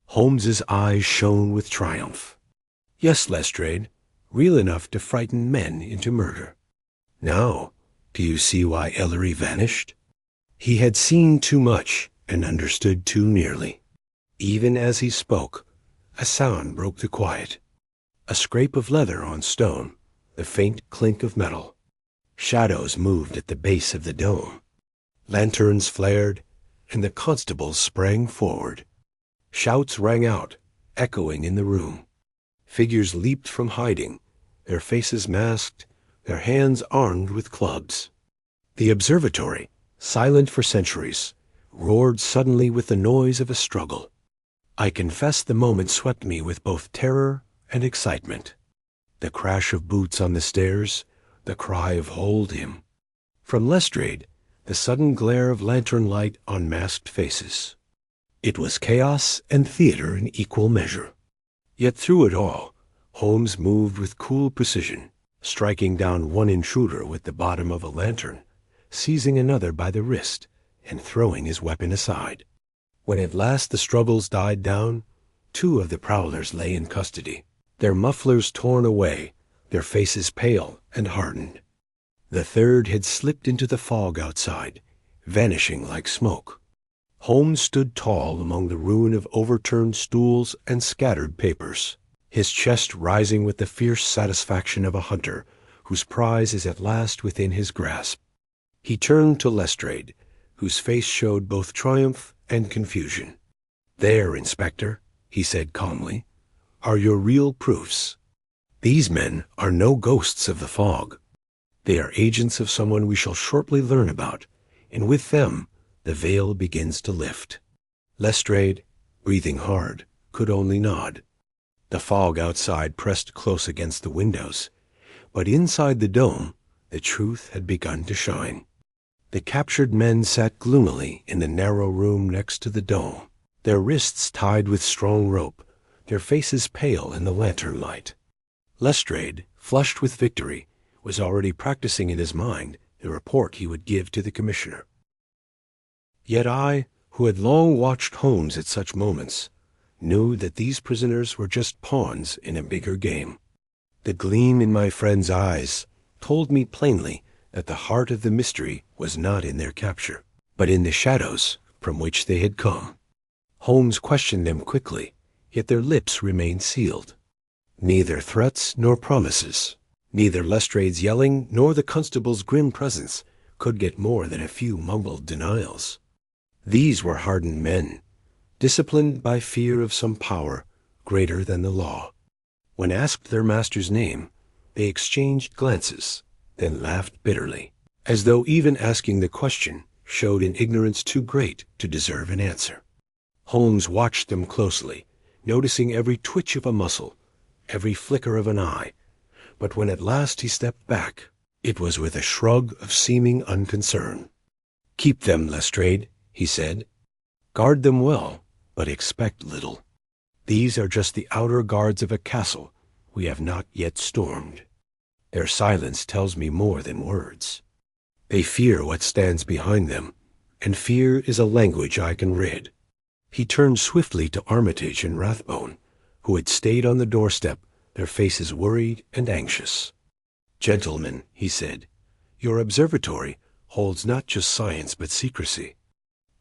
Holmes's eyes shone with triumph. Yes, Lestrade, real enough to frighten men into murder. Now, do you see why Ellery vanished? He had seen too much and understood too nearly. Even as he spoke, a sound broke the quiet. A scrape of leather on stone, the faint clink of metal. Shadows moved at the base of the dome. Lanterns flared, and the constables sprang forward. Shouts rang out, echoing in the room. Figures leaped from hiding, their faces masked, their hands armed with clubs. The observatory, silent for centuries, roared suddenly with the noise of a struggle. I confess the moment swept me with both terror and excitement. The crash of boots on the stairs, the cry of "Hold him!" From Lestrade, the sudden glare of lantern light on masked faces. It was chaos and theater in equal measure. Yet through it all, Holmes moved with cool precision, striking down one intruder with the bottom of a lantern, seizing another by the wrist, and throwing his weapon aside. When at last the struggles died down, 2 of the prowlers lay in custody, their mufflers torn away, their faces pale and hardened. The 3rd had slipped into the fog outside, vanishing like smoke. Holmes stood tall among the ruin of overturned stools and scattered papers, his chest rising with the fierce satisfaction of a hunter whose prize is at last within his grasp. He turned to Lestrade, whose face showed both triumph and confusion. "There, Inspector," he said calmly, "are your real proofs. These men are no ghosts of the fog. They are agents of someone we shall shortly learn about, and with them the veil begins to lift." Lestrade, breathing hard, could only nod. The fog outside pressed close against the windows, but inside the dome the truth had begun to shine. The captured men sat gloomily in the narrow room next to the dome, their wrists tied with strong rope, their faces pale in the lantern light. Lestrade, flushed with victory, was already practicing in his mind the report he would give to the commissioner. Yet I, who had long watched Holmes at such moments, knew that these prisoners were just pawns in a bigger game. The gleam in my friend's eyes told me plainly that the heart of the mystery was not in their capture, but in the shadows from which they had come. Holmes questioned them quickly, yet their lips remained sealed. Neither threats nor promises, neither Lestrade's yelling nor the constable's grim presence could get more than a few mumbled denials. These were hardened men, disciplined by fear of some power greater than the law. When asked their master's name, they exchanged glances, then laughed bitterly, as though even asking the question showed an ignorance too great to deserve an answer. Holmes watched them closely, noticing every twitch of a muscle, every flicker of an eye, but when at last he stepped back, it was with a shrug of seeming unconcern. "Keep them, Lestrade," he said. "Guard them well, but expect little. These are just the outer guards of a castle we have not yet stormed. Their silence tells me more than words. They fear what stands behind them, and fear is a language I can read." He turned swiftly to Armitage and Rathbone, who had stayed on the doorstep, their faces worried and anxious. "Gentlemen," he said, "your observatory holds not just science but secrecy.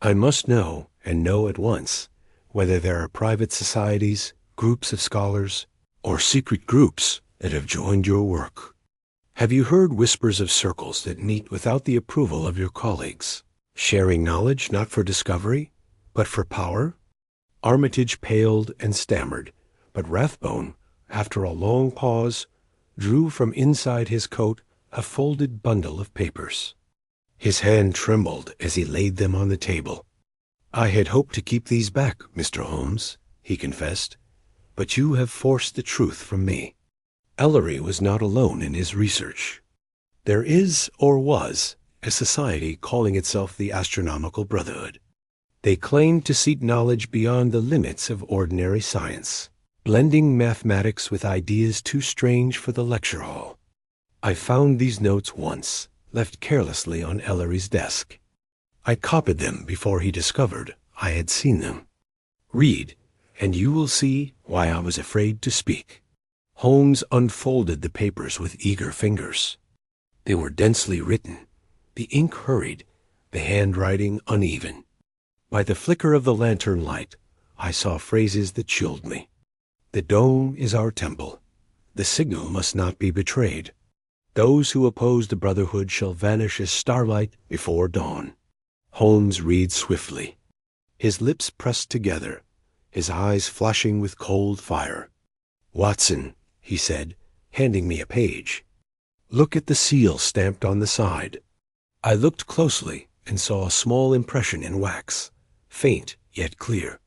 I must know, and know at once, whether there are private societies, groups of scholars, or secret groups that have joined your work. Have you heard whispers of circles that meet without the approval of your colleagues, sharing knowledge not for discovery, but for power?" Armitage paled and stammered, but Rathbone, after a long pause, drew from inside his coat a folded bundle of papers. His hand trembled as he laid them on the table. "I had hoped to keep these back, Mr. Holmes," he confessed, "but you have forced the truth from me. Ellery was not alone in his research. There is, or was, a society calling itself the Astronomical Brotherhood. They claim to seek knowledge beyond the limits of ordinary science, blending mathematics with ideas too strange for the lecture hall. I found these notes once, left carelessly on Ellery's desk. I copied them before he discovered I had seen them. Read, and you will see why I was afraid to speak. Holmes unfolded the papers with eager fingers. They were densely written, the ink hurried, the handwriting uneven. By the flicker of the lantern light, I saw phrases that chilled me. The dome is our temple. The signal must not be betrayed. Those who oppose the Brotherhood shall vanish as starlight before dawn. Holmes read swiftly, his lips pressed together, his eyes flashing with cold fire. "Watson," he said, handing me a page. "Look at the seal stamped on the side." I looked closely and saw a small impression in wax, faint yet clear.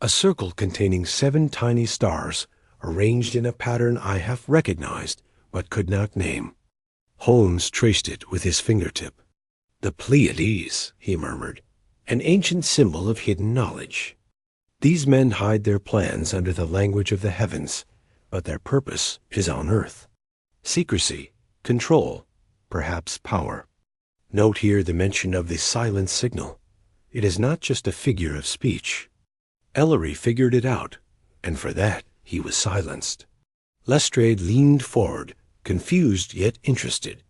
A circle containing 7 tiny stars, arranged in a pattern I half recognized but could not name. Holmes traced it with his fingertip. "The Pleiades," he murmured, "an ancient symbol of hidden knowledge. These men hide their plans under the language of the heavens, but their purpose is on earth. Secrecy, control, perhaps power. Note here the mention of the silent signal. It is not just a figure of speech. Ellery figured it out, and for that he was silenced." Lestrade leaned forward, confused yet interested.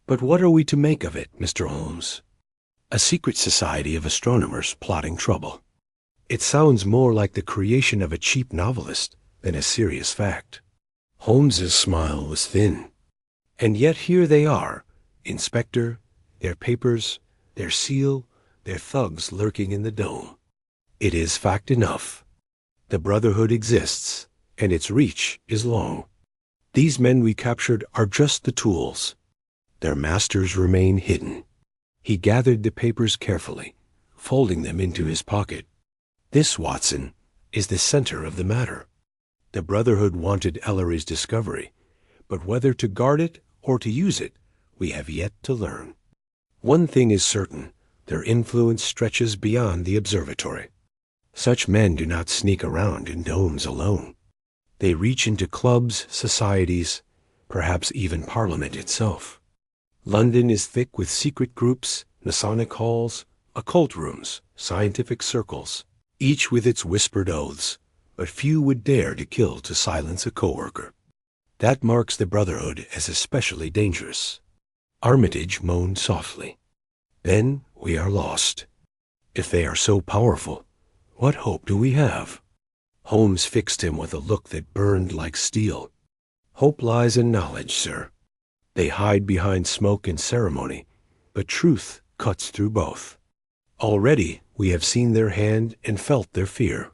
"But what are we to make of it, Mr. Holmes?" "A secret society of astronomers plotting trouble. It sounds more like the creation of a cheap novelist than a serious fact." Holmes's smile was thin. "And yet here they are, Inspector, their papers, their seal, their thugs lurking in the dome. It is fact enough. The Brotherhood exists, and its reach is long. These men we captured are just the tools. Their masters remain hidden." He gathered the papers carefully, folding them into his pocket. "This, Watson, is the center of the matter. The Brotherhood wanted Ellery's discovery, but whether to guard it or to use it, we have yet to learn. One thing is certain, their influence stretches beyond the observatory. Such men do not sneak around in domes alone. They reach into clubs, societies, perhaps even Parliament itself. London is thick with secret groups, Masonic halls, occult rooms, scientific circles, each with its whispered oaths, but few would dare to kill to silence a coworker. That marks the Brotherhood as especially dangerous." Armitage moaned softly. "Then we are lost. If they are so powerful, what hope do we have?" Holmes fixed him with a look that burned like steel. "Hope lies in knowledge, sir. They hide behind smoke and ceremony, but truth cuts through both. Already we have seen their hand and felt their fear.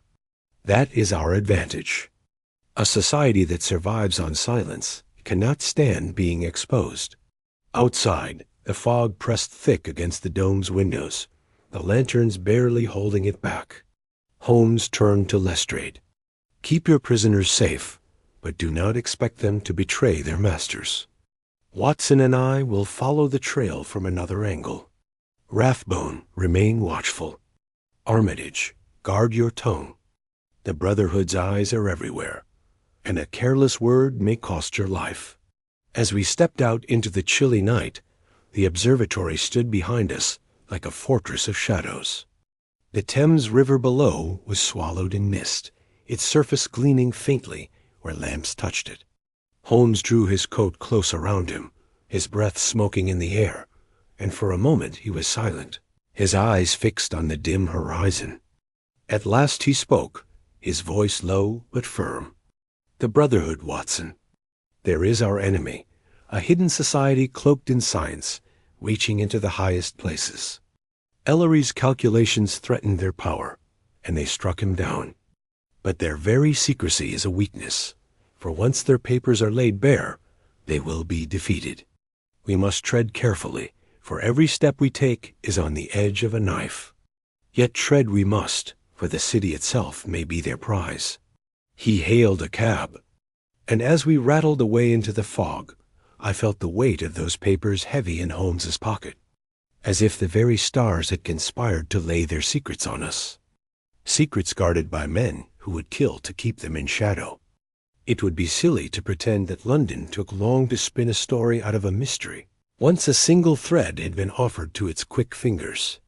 That is our advantage. A society that survives on silence cannot stand being exposed." Outside, the fog pressed thick against the dome's windows, the lanterns barely holding it back. Holmes turned to Lestrade. "Keep your prisoners safe, but do not expect them to betray their masters. Watson and I will follow the trail from another angle. Rathbone, remain watchful. Armitage, guard your tongue. The Brotherhood's eyes are everywhere, and a careless word may cost your life." As we stepped out into the chilly night, the observatory stood behind us like a fortress of shadows. The Thames River below was swallowed in mist, its surface gleaming faintly where lamps touched it. Holmes drew his coat close around him, his breath smoking in the air, and for a moment he was silent, his eyes fixed on the dim horizon. At last he spoke, his voice low but firm. "The Brotherhood, Watson. There is our enemy, a hidden society cloaked in science, reaching into the highest places. Ellery's calculations threatened their power, and they struck him down. But their very secrecy is a weakness, for once their papers are laid bare, they will be defeated. We must tread carefully, for every step we take is on the edge of a knife. Yet tread we must, for the city itself may be their prize." He hailed a cab, and as we rattled away into the fog, I felt the weight of those papers heavy in Holmes's pocket, as if the very stars had conspired to lay their secrets on us. Secrets guarded by men who would kill to keep them in shadow. It would be silly to pretend that London took long to spin a story out of a mystery, once a single thread had been offered to its quick fingers.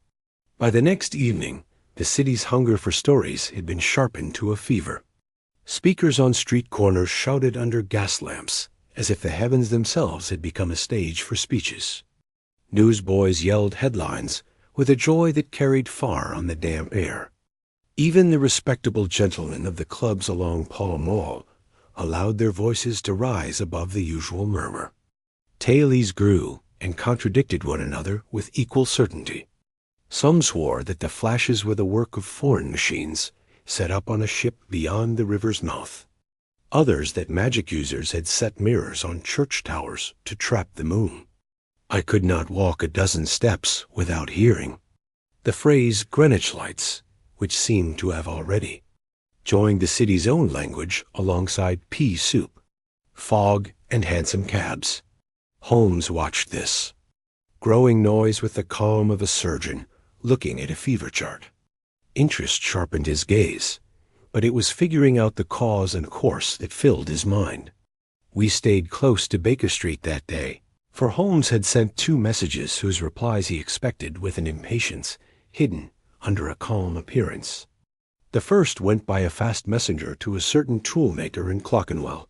By the next evening, The city's hunger for stories had been sharpened to a fever. Speakers on street corners shouted under gas lamps, as if the heavens themselves had become a stage for speeches. Newsboys yelled headlines with a joy that carried far on the damp air. Even the respectable gentlemen of the clubs along Pall Mall allowed their voices to rise above the usual murmur. Tales grew and contradicted one another with equal certainty. Some swore that the flashes were the work of foreign machines set up on a ship beyond the river's mouth. Others that magic users had set mirrors on church towers to trap the moon. I could not walk a dozen steps without hearing the phrase Greenwich lights, which seemed to have already joined the city's own language alongside pea soup, fog, and hansom cabs. Holmes watched this growing noise with the calm of a surgeon looking at a fever chart. Interest sharpened his gaze, but it was figuring out the cause and course that filled his mind. We stayed close to Baker Street that day, for Holmes had sent 2 messages whose replies he expected with an impatience hidden under a calm appearance. The first went by a fast messenger to a certain toolmaker in Clerkenwell,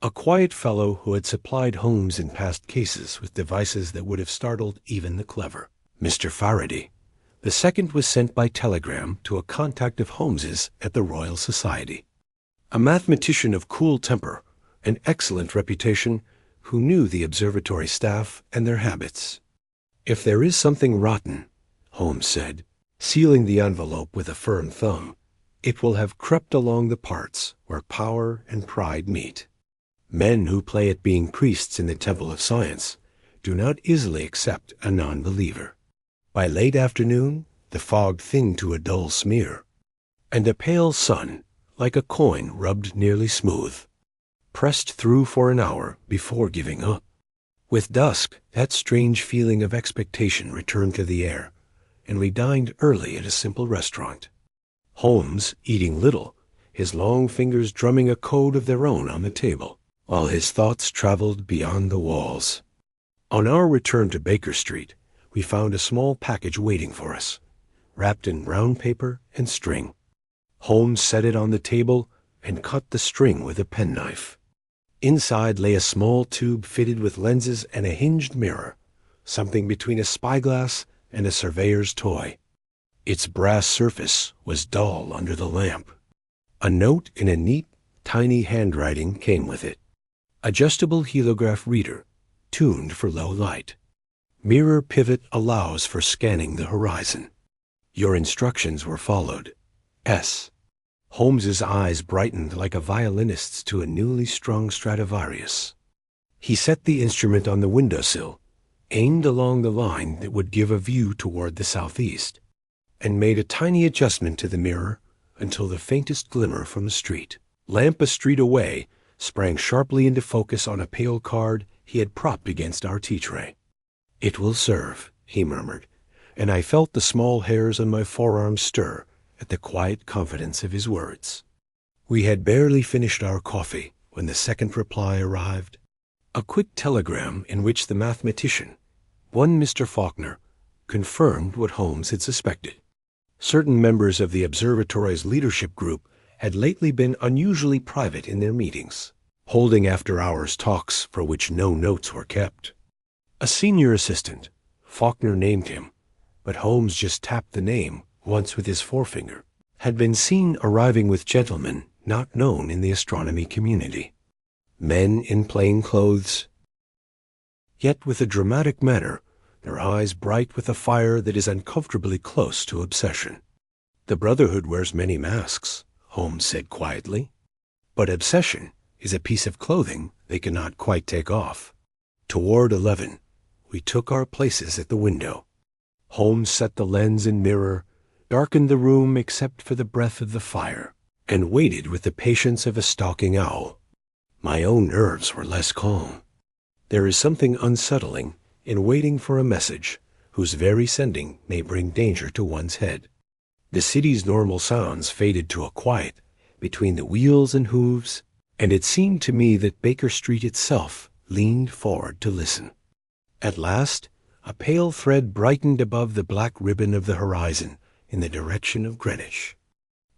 a quiet fellow who had supplied Holmes in past cases with devices that would have startled even the clever, Mr. Faraday. The second was sent by telegram to a contact of Holmes's at the Royal Society, a mathematician of cool temper and excellent reputation who knew the observatory staff and their habits. "If there is something rotten," Holmes said, sealing the envelope with a firm thumb, "it will have crept along the parts where power and pride meet. Men who play at being priests in the temple of science do not easily accept a non-believer." By late afternoon, the fog thinned to a dull smear, and a pale sun, like a coin rubbed nearly smooth, pressed through for an hour before giving up. With dusk, that strange feeling of expectation returned to the air, and we dined early at a simple restaurant. Holmes eating little, his long fingers drumming a code of their own on the table, while his thoughts traveled beyond the walls. On our return to Baker Street, we found a small package waiting for us, wrapped in brown paper and string. Holmes set it on the table and cut the string with a penknife. Inside lay a small tube fitted with lenses and a hinged mirror, something between a spyglass and a surveyor's toy. Its brass surface was dull under the lamp. A note in a neat, tiny handwriting came with it. Adjustable helograph reader, tuned for low light. Mirror pivot allows for scanning the horizon. Your instructions were followed. S. Holmes's eyes brightened like a violinist's to a newly strung Stradivarius. He set the instrument on the windowsill, aimed along the line that would give a view toward the southeast, and made a tiny adjustment to the mirror until the faintest glimmer from the street, lamp a street away, sprang sharply into focus on a pale card he had propped against our tea tray. "It will serve," he murmured, and I felt the small hairs on my forearms stir at the quiet confidence of his words. We had barely finished our coffee when the second reply arrived. A quick telegram in which the mathematician, one Mr. Faulkner, confirmed what Holmes had suspected. Certain members of the observatory's leadership group had lately been unusually private in their meetings, holding after-hours talks for which no notes were kept. A senior assistant, Faulkner named him, but Holmes just tapped the name once with his forefinger, had been seen arriving with gentlemen not known in the astronomy community. Men in plain clothes, yet with a dramatic manner, their eyes bright with a fire that is uncomfortably close to obsession. "The Brotherhood wears many masks," Holmes said quietly, "but obsession is a piece of clothing they cannot quite take off." Toward 11, we took our places at the window. Holmes set the lens and mirror, darkened the room except for the breath of the fire, and waited with the patience of a stalking owl. My own nerves were less calm. There is something unsettling in waiting for a message whose very sending may bring danger to one's head. The city's normal sounds faded to a quiet between the wheels and hooves, and it seemed to me that Baker Street itself leaned forward to listen. At last, a pale thread brightened above the black ribbon of the horizon in the direction of Greenwich.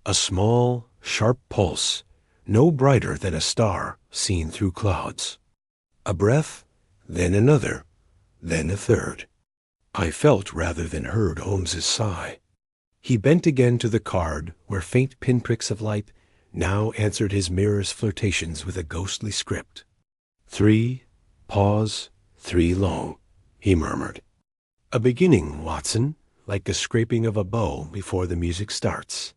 A small, sharp pulse, no brighter than a star seen through clouds. A breath, then another, then a third. I felt rather than heard Holmes's sigh. He bent again to the card where faint pinpricks of light now answered his mirror's flirtations with a ghostly script. 3, pause, 3 long, he murmured. A beginning, Watson, like the scraping of a bow before the music starts.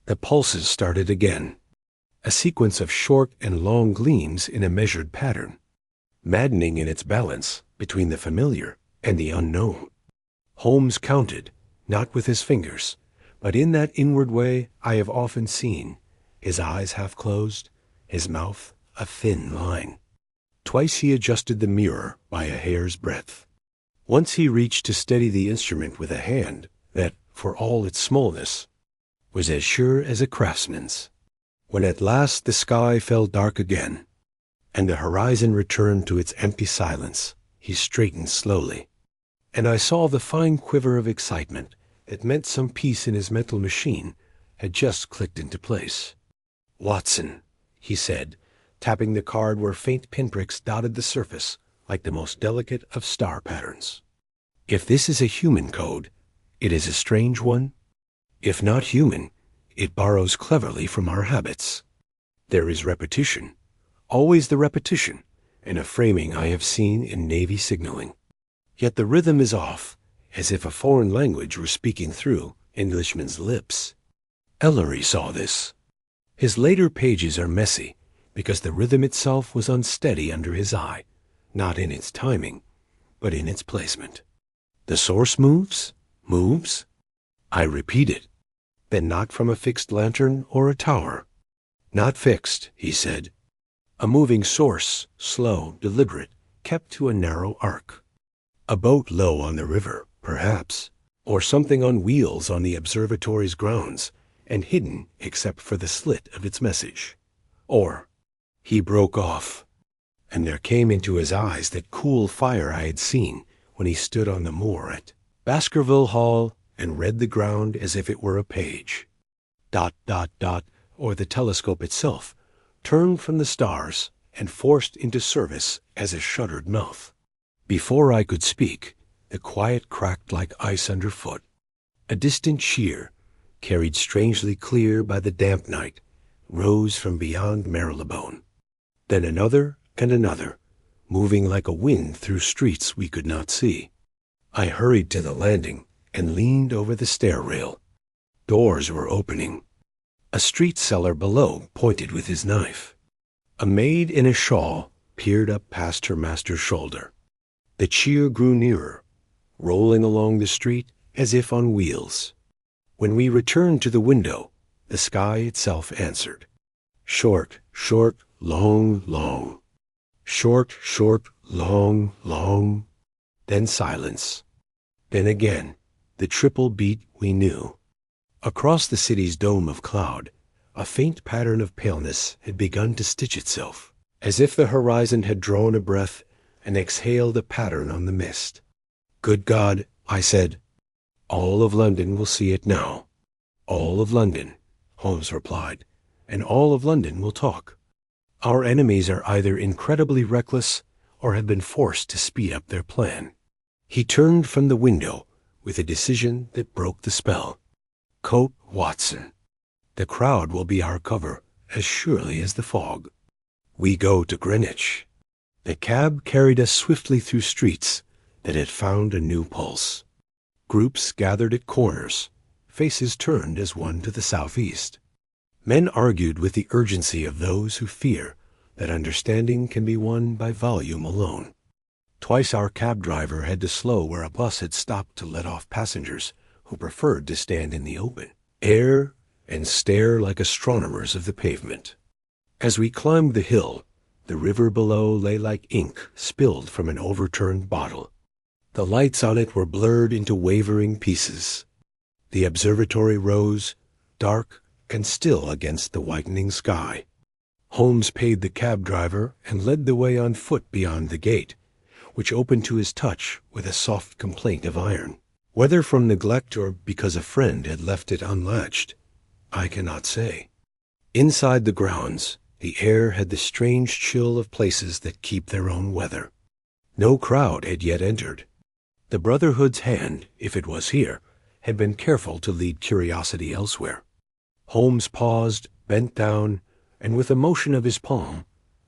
The pulses started again, a sequence of short and long gleams in a measured pattern, maddening in its balance between the familiar and the unknown. Holmes counted, not with his fingers, but in that inward way I have often seen, his eyes half closed, his mouth a thin line. Twice he adjusted the mirror by a hair's breadth. Once he reached to steady the instrument with a hand that, for all its smallness, was as sure as a craftsman's. When at last the sky fell dark again, and the horizon returned to its empty silence, he straightened slowly, and I saw the fine quiver of excitement that meant some piece in his mental machine had just clicked into place. "Watson," he said, tapping the card where faint pinpricks dotted the surface like the most delicate of star patterns. "If this is a human code, it is a strange one. If not human, it borrows cleverly from our habits. There is repetition, always the repetition, in a framing I have seen in Navy signaling. Yet the rhythm is off, as if a foreign language were speaking through Englishmen's lips. Ellery saw this. His later pages are messy because the rhythm itself was unsteady under his eye, not in its timing, but in its placement. The source moves? I repeat it. Then not from a fixed lantern or a tower. Not fixed, he said. A moving source, slow, deliberate, kept to a narrow arc. A boat low on the river, perhaps, or something on wheels on the observatory's grounds, and hidden except for the slit of its message. Or, he broke off, and there came into his eyes that cool fire I had seen when he stood on the moor at Baskerville Hall and read the ground as if it were a page. ... or the telescope itself, turned from the stars and forced into service as a shuttered mouth. Before I could speak, the quiet cracked like ice underfoot. A distant cheer, carried strangely clear by the damp night, rose from beyond Marylebone. Then another and another, moving like a wind through streets we could not see. I hurried to the landing and leaned over the stair rail. Doors were opening. A street seller below pointed with his knife. A maid in a shawl peered up past her master's shoulder. The cheer grew nearer, rolling along the street as if on wheels. When we returned to the window, the sky itself answered. Short, short, long, long. Short, short, long, long. Then silence. Then again, the triple beat we knew. Across the city's dome of cloud, a faint pattern of paleness had begun to stitch itself, as if the horizon had drawn a breath and exhaled a pattern on the mist. Good God, I said, all of London will see it now. All of London, Holmes replied, and all of London will talk. Our enemies are either incredibly reckless or have been forced to speed up their plan. He turned from the window with a decision that broke the spell. Coat Watson. The crowd will be our cover as surely as the fog. We go to Greenwich. The cab carried us swiftly through streets that had found a new pulse. Groups gathered at corners, faces turned as one to the southeast. Men argued with the urgency of those who fear that understanding can be won by volume alone. Twice our cab driver had to slow where a bus had stopped to let off passengers who preferred to stand in the open air and stare like astronomers of the pavement. As we climbed the hill, the river below lay like ink spilled from an overturned bottle. The lights on it were blurred into wavering pieces. The observatory rose, dark and still against the whitening sky. Holmes paid the cab driver and led the way on foot beyond the gate, which opened to his touch with a soft complaint of iron. Whether from neglect or because a friend had left it unlatched, I cannot say. Inside the grounds, the air had the strange chill of places that keep their own weather. No crowd had yet entered. The Brotherhood's hand, if it was here, had been careful to lead curiosity elsewhere. Holmes paused, bent down, and with a motion of his palm,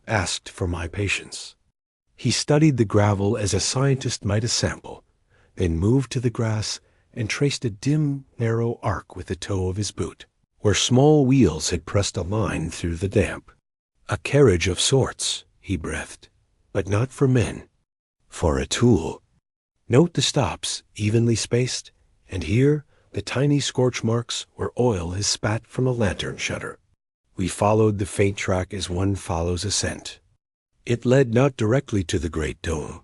asked for my patience. He studied the gravel as a scientist might a sample, then moved to the grass and traced a dim, narrow arc with the toe of his boot, where small wheels had pressed a line through the damp. A carriage of sorts, he breathed, but not for men, for a tool. Note the stops, evenly spaced, and here the tiny scorch marks where oil has spat from a lantern shutter. We followed the faint track as one follows a scent. It led not directly to the great dome,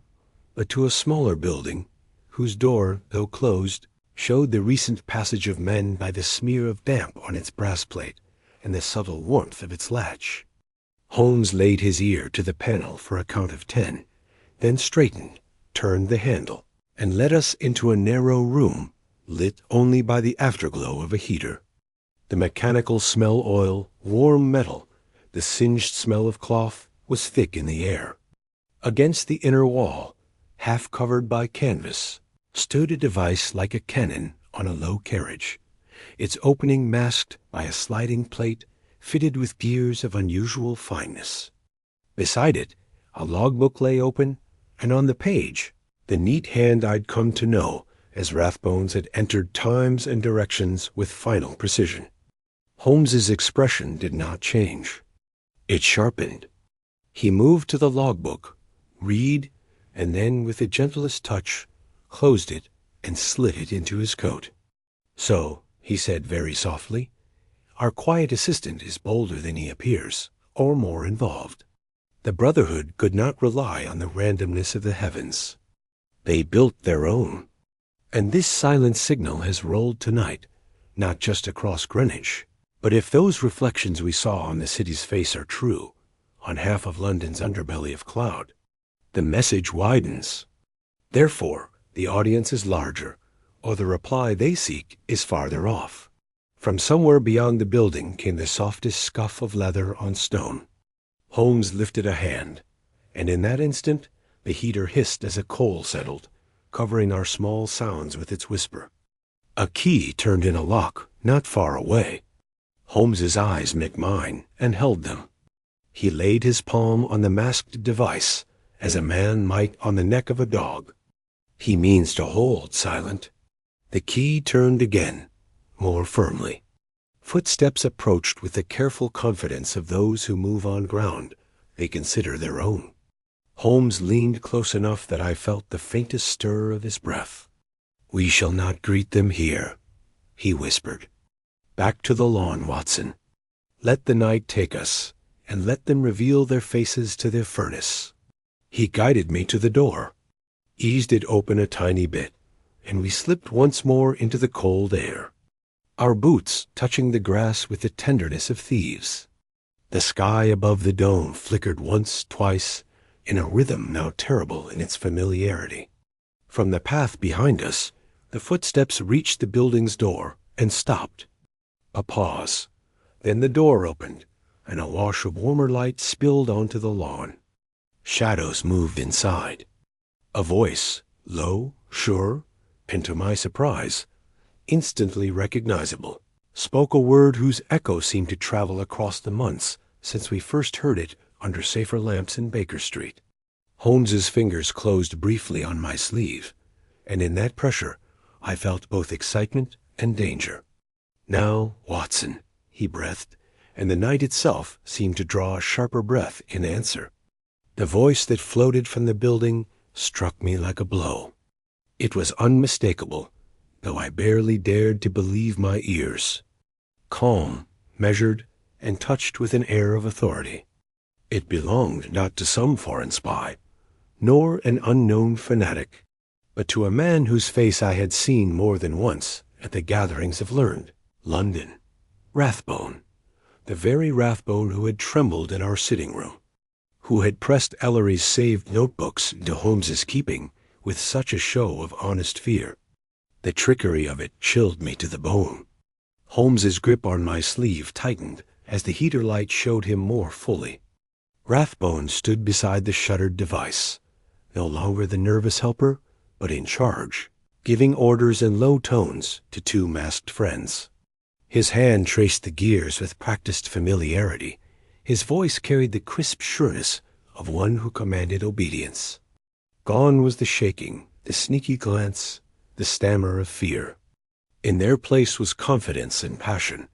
but to a smaller building, whose door, though closed, showed the recent passage of men by the smear of damp on its brass plate and the subtle warmth of its latch. Holmes laid his ear to the panel for a count of 10, then straightened, turned the handle, and led us into a narrow room, lit only by the afterglow of a heater. The mechanical smell oil, warm metal, the singed smell of cloth was thick in the air. Against the inner wall, half covered by canvas, stood a device like a cannon on a low carriage, its opening masked by a sliding plate fitted with gears of unusual fineness. Beside it, a logbook lay open, and on the page, the neat hand I'd come to know as Rathbones had entered times and directions with final precision. Holmes's expression did not change. It sharpened. He moved to the logbook, read, and then, with the gentlest touch, closed it and slid it into his coat. So, he said very softly, our quiet assistant is bolder than he appears, or more involved. The Brotherhood could not rely on the randomness of the heavens. They built their own. And this silent signal has rolled tonight, not just across Greenwich, but if those reflections we saw on the city's face are true, on half of London's underbelly of cloud, the message widens. Therefore, the audience is larger, or the reply they seek is farther off. From somewhere beyond the building came the softest scuff of leather on stone. Holmes lifted a hand, and in that instant the heater hissed as a coal settled, covering our small sounds with its whisper. A key turned in a lock not far away. Holmes's eyes met mine and held them. He laid his palm on the masked device as a man might on the neck of a dog. He means to hold silent. The key turned again, more firmly. Footsteps approached with the careful confidence of those who move on ground they consider their own. Holmes leaned close enough that I felt the faintest stir of his breath. "We shall not greet them here," he whispered. "Back to the lawn, Watson. Let the night take us, and let them reveal their faces to their furnace." He guided me to the door, eased it open a tiny bit, and we slipped once more into the cold air, our boots touching the grass with the tenderness of thieves. The sky above the dome flickered once, twice, in a rhythm now terrible in its familiarity. From the path behind us, the footsteps reached the building's door and stopped. A pause. Then the door opened, and a wash of warmer light spilled onto the lawn. Shadows moved inside. A voice, low, sure, and to my surprise, instantly recognizable, spoke a word whose echo seemed to travel across the months since we first heard it under safer lamps in Baker Street. Holmes's fingers closed briefly on my sleeve, and in that pressure I felt both excitement and danger. "Now, Watson," he breathed, and the night itself seemed to draw a sharper breath in answer. The voice that floated from the building struck me like a blow. It was unmistakable, though I barely dared to believe my ears. Calm, measured, and touched with an air of authority. It belonged not to some foreign spy, nor an unknown fanatic, but to a man whose face I had seen more than once at the gatherings of learned London. Rathbone, the very Rathbone who had trembled in our sitting-room, who had pressed Ellery's saved notebooks into Holmes's keeping with such a show of honest fear. The trickery of it chilled me to the bone. Holmes's grip on my sleeve tightened as the heater light showed him more fully. Rathbone stood beside the shuttered device, no longer the nervous helper, but in charge, giving orders in low tones to two masked friends. His hand traced the gears with practiced familiarity. His voice carried the crisp sureness of one who commanded obedience. Gone was the shaking, the sneaky glance, the stammer of fear. In their place was confidence and passion,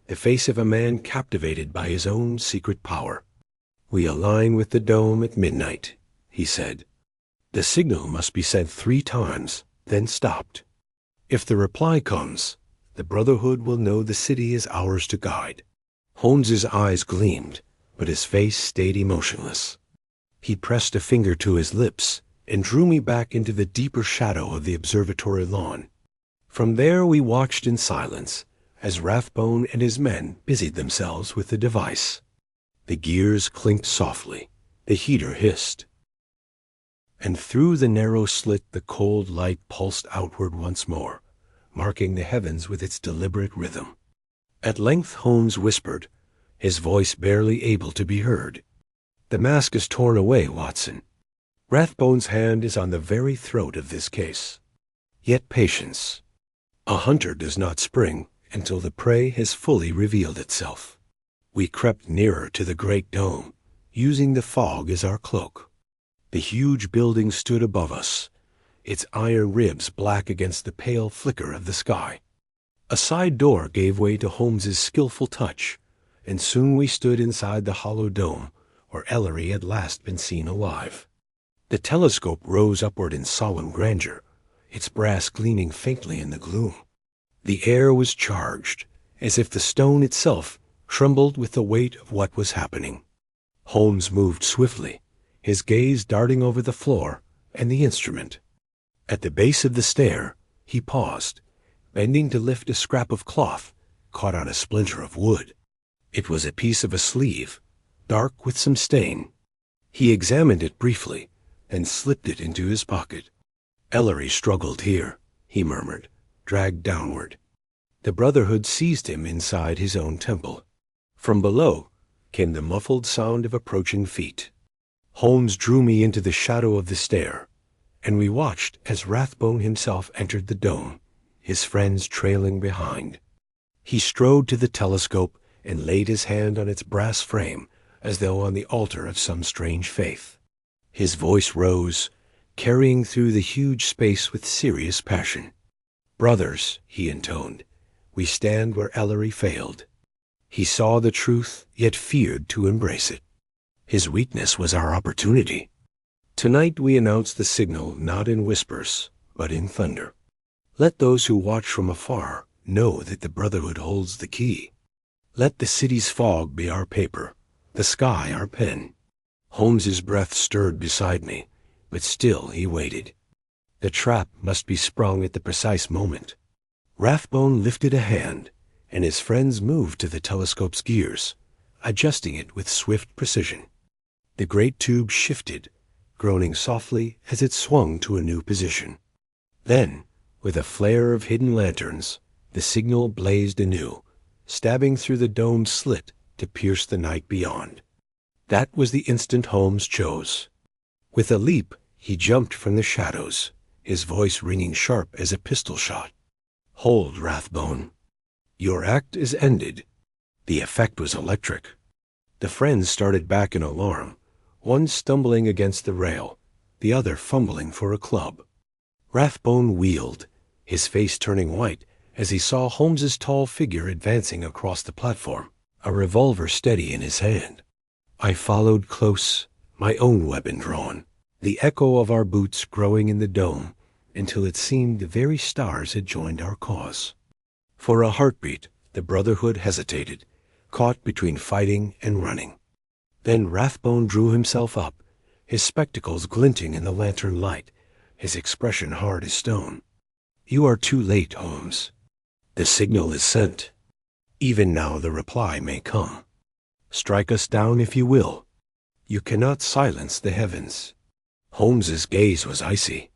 the face of a man captivated by his own secret power. "We align with the dome at midnight," he said. "The signal must be sent 3 times, then stopped. If the reply comes, the Brotherhood will know the city is ours to guide." Holmes's eyes gleamed, but his face stayed emotionless. He pressed a finger to his lips and drew me back into the deeper shadow of the observatory lawn. From there we watched in silence as Rathbone and his men busied themselves with the device. The gears clinked softly, the heater hissed, and through the narrow slit the cold light pulsed outward once more, marking the heavens with its deliberate rhythm. At length Holmes whispered, his voice barely able to be heard, "The mask is torn away, Watson. Rathbone's hand is on the very throat of this case. Yet patience. A hunter does not spring until the prey has fully revealed itself." We crept nearer to the great dome, using the fog as our cloak. The huge building stood above us, its iron ribs black against the pale flicker of the sky. A side door gave way to Holmes's skillful touch, and soon we stood inside the hollow dome, where Ellery had last been seen alive. The telescope rose upward in solemn grandeur, its brass gleaming faintly in the gloom. The air was charged, as if the stone itself trembled with the weight of what was happening. Holmes moved swiftly, his gaze darting over the floor and the instrument. At the base of the stair, he paused, bending to lift a scrap of cloth caught on a splinter of wood. It was a piece of a sleeve, dark with some stain. He examined it briefly and slipped it into his pocket. "Ellery struggled here," he murmured, dragged downward. The Brotherhood seized him inside his own temple. From below came the muffled sound of approaching feet. Holmes drew me into the shadow of the stair, and we watched as Rathbone himself entered the dome, his friends trailing behind. He strode to the telescope and laid his hand on its brass frame as though on the altar of some strange faith. His voice rose, carrying through the huge space with serious passion. "Brothers," he intoned, "we stand where Ellery failed. He saw the truth, yet feared to embrace it. His weakness was our opportunity. Tonight we announce the signal not in whispers, but in thunder. Let those who watch from afar know that the Brotherhood holds the key. Let the city's fog be our paper, the sky our pen." Holmes's breath stirred beside me, but still he waited. The trap must be sprung at the precise moment. Rathbone lifted a hand, and his friends moved to the telescope's gears, adjusting it with swift precision. The great tube shifted, groaning softly as it swung to a new position. Then, with a flare of hidden lanterns, the signal blazed anew, stabbing through the dome's slit to pierce the night beyond. That was the instant Holmes chose. With a leap, he jumped from the shadows, his voice ringing sharp as a pistol shot. "Hold, Rathbone. Your act is ended." The effect was electric. The friends started back in alarm, one stumbling against the rail, the other fumbling for a club. Rathbone wheeled, his face turning white as he saw Holmes's tall figure advancing across the platform, a revolver steady in his hand. I followed close, my own weapon drawn, the echo of our boots growing in the dome until it seemed the very stars had joined our cause. For a heartbeat, the Brotherhood hesitated, caught between fighting and running. Then Rathbone drew himself up, his spectacles glinting in the lantern light, his expression hard as stone. "You are too late, Holmes. The signal is sent. Even now the reply may come. Strike us down if you will. You cannot silence the heavens." Holmes's gaze was icy.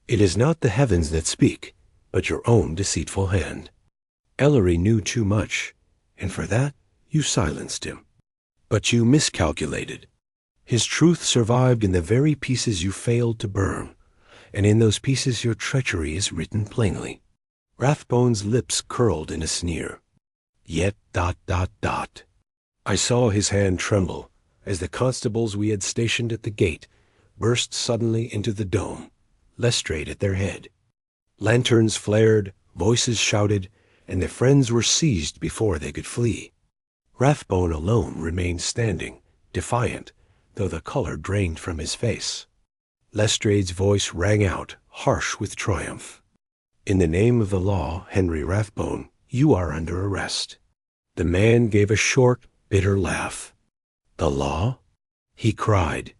"It is not the heavens that speak, but your own deceitful hand. Ellery knew too much, and for that you silenced him. But you miscalculated. His truth survived in the very pieces you failed to burn, and in those pieces your treachery is written plainly. Rathbone's lips curled in a sneer. Yet ... I saw his hand tremble as the constables we had stationed at the gate burst suddenly into the dome, Lestrade at their head. Lanterns flared, voices shouted, and the friends were seized before they could flee. Rathbone alone remained standing, defiant, though the color drained from his face. Lestrade's voice rang out, harsh with triumph. In the name of the law, Henry Rathbone, you are under arrest. The man gave a short, bitter laugh. The law? He cried.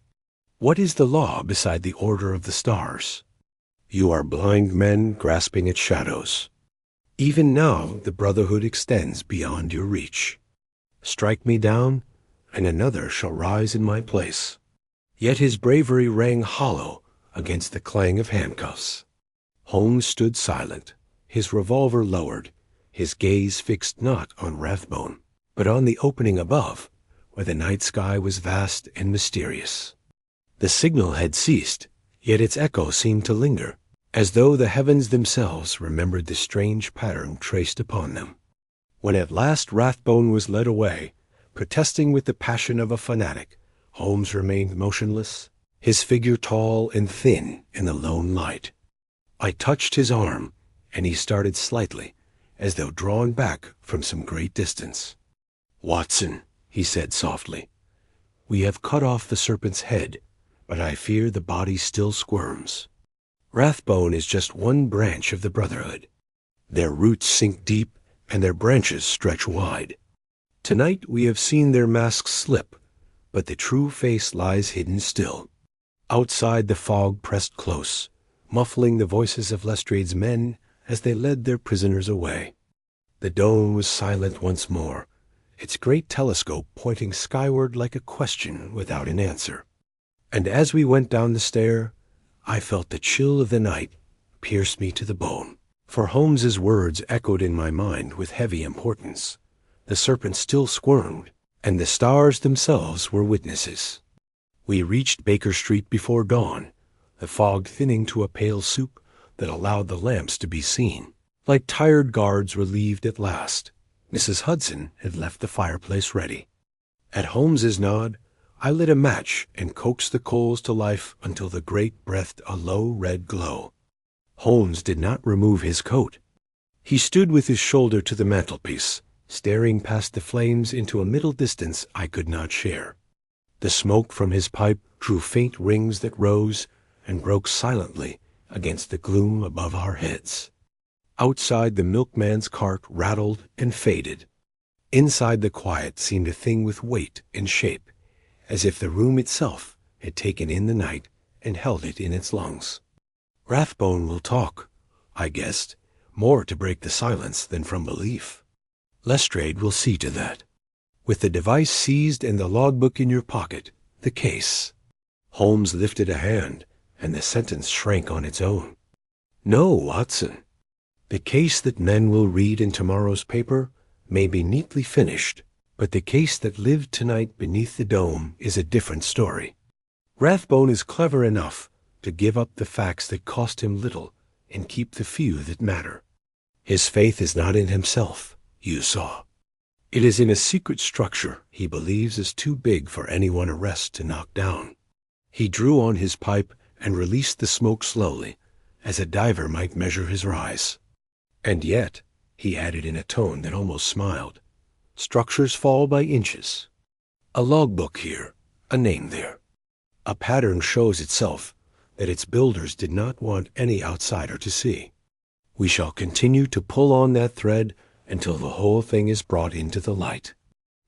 What is the law beside the order of the stars? You are blind men grasping at shadows. Even now the brotherhood extends beyond your reach. Strike me down, and another shall rise in my place. Yet his bravery rang hollow against the clang of handcuffs. Holmes stood silent, his revolver lowered, his gaze fixed not on Rathbone, but on the opening above, where the night sky was vast and mysterious. The signal had ceased, yet its echo seemed to linger, as though the heavens themselves remembered the strange pattern traced upon them. When at last Rathbone was led away, protesting with the passion of a fanatic, Holmes remained motionless, his figure tall and thin in the lone light. I touched his arm, and he started slightly, as though drawn back from some great distance. Watson, he said softly, we have cut off the serpent's head, but I fear the body still squirms. Rathbone is just one branch of the Brotherhood. Their roots sink deep, and their branches stretch wide. Tonight we have seen their masks slip, but the true face lies hidden still. Outside the fog pressed close, muffling the voices of Lestrade's men as they led their prisoners away. The dome was silent once more, its great telescope pointing skyward like a question without an answer. And as we went down the stair, I felt the chill of the night pierce me to the bone. For Holmes's words echoed in my mind with heavy importance. The serpent still squirmed, and the stars themselves were witnesses. We reached Baker Street before dawn, the fog thinning to a pale soup that allowed the lamps to be seen. Like tired guards relieved at last, Mrs. Hudson had left the fireplace ready. At Holmes's nod, I lit a match and coaxed the coals to life until the grate breathed a low red glow. Holmes did not remove his coat. He stood with his shoulder to the mantelpiece, staring past the flames into a middle distance I could not share. The smoke from his pipe drew faint rings that rose and broke silently against the gloom above our heads. Outside, the milkman's cart rattled and faded. Inside, the quiet seemed a thing with weight and shape, as if the room itself had taken in the night and held it in its lungs. Rathbone will talk, I guessed, more to break the silence than from belief. Lestrade will see to that. With the device seized and the logbook in your pocket, the case. Holmes lifted a hand, and the sentence shrank on its own. No, Watson. The case that men will read in tomorrow's paper may be neatly finished, but the case that lived tonight beneath the dome is a different story. Rathbone is clever enough to give up the facts that cost him little and keep the few that matter. His faith is not in himself, you saw. It is in a secret structure he believes is too big for any one arrest to knock down. He drew on his pipe and released the smoke slowly, as a diver might measure his rise. And yet, he added in a tone that almost smiled, structures fall by inches. A logbook here, a name there. A pattern shows itself that its builders did not want any outsider to see. We shall continue to pull on that thread until the whole thing is brought into the light.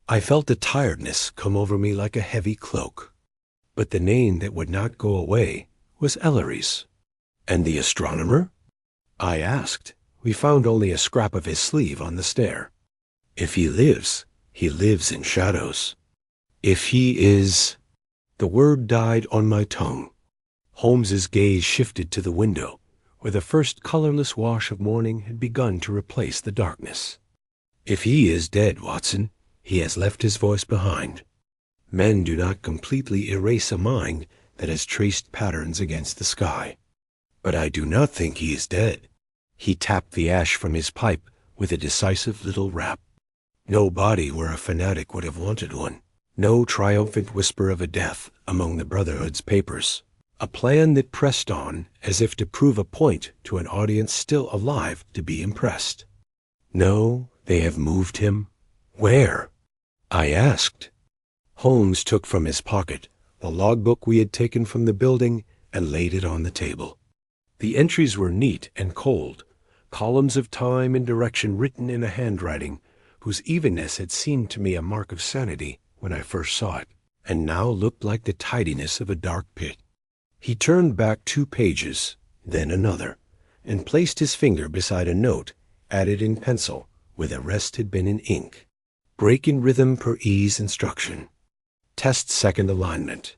I felt a tiredness come over me like a heavy cloak. But the name that would not go away was Ellery's. And the astronomer? I asked. We found only a scrap of his sleeve on the stair. If he lives in shadows. If he is... The word died on my tongue. Holmes's gaze shifted to the window, where the first colorless wash of morning had begun to replace the darkness. "If he is dead, Watson, he has left his voice behind. Men do not completely erase a mind that has traced patterns against the sky. But I do not think he is dead." He tapped the ash from his pipe with a decisive little rap. No body where a fanatic would have wanted one. No triumphant whisper of a death among the Brotherhood's papers. A plan that pressed on as if to prove a point to an audience still alive to be impressed. "No, they have moved him." "Where?" I asked. Holmes took from his pocket the logbook we had taken from the building and laid it on the table. The entries were neat and cold, columns of time and direction written in a handwriting whose evenness had seemed to me a mark of sanity when I first saw it, and now looked like the tidiness of a dark pit. He turned back 2 pages, then another, and placed his finger beside a note added in pencil where the rest had been in ink. "Break in rhythm per ease instruction. Test second alignment."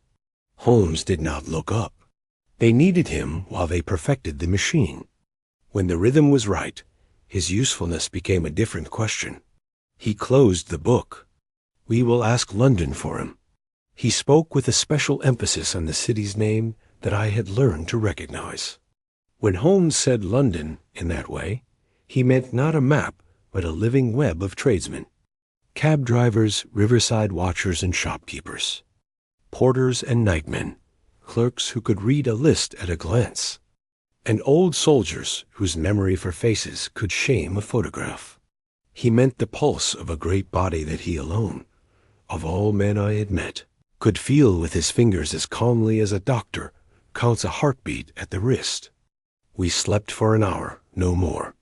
Holmes did not look up. They needed him while they perfected the machine. When the rhythm was right, his usefulness became a different question. He closed the book. "We will ask London for him." He spoke with a special emphasis on the city's name that I had learned to recognize. When Holmes said London in that way, he meant not a map, but a living web of tradesmen. Cab drivers, riverside watchers and shopkeepers. Porters and nightmen. Clerks who could read a list at a glance. And old soldiers whose memory for faces could shame a photograph. He meant the pulse of a great body that he alone, of all men I had met, could feel with his fingers as calmly as a doctor counts a heartbeat at the wrist. We slept for an hour, no more.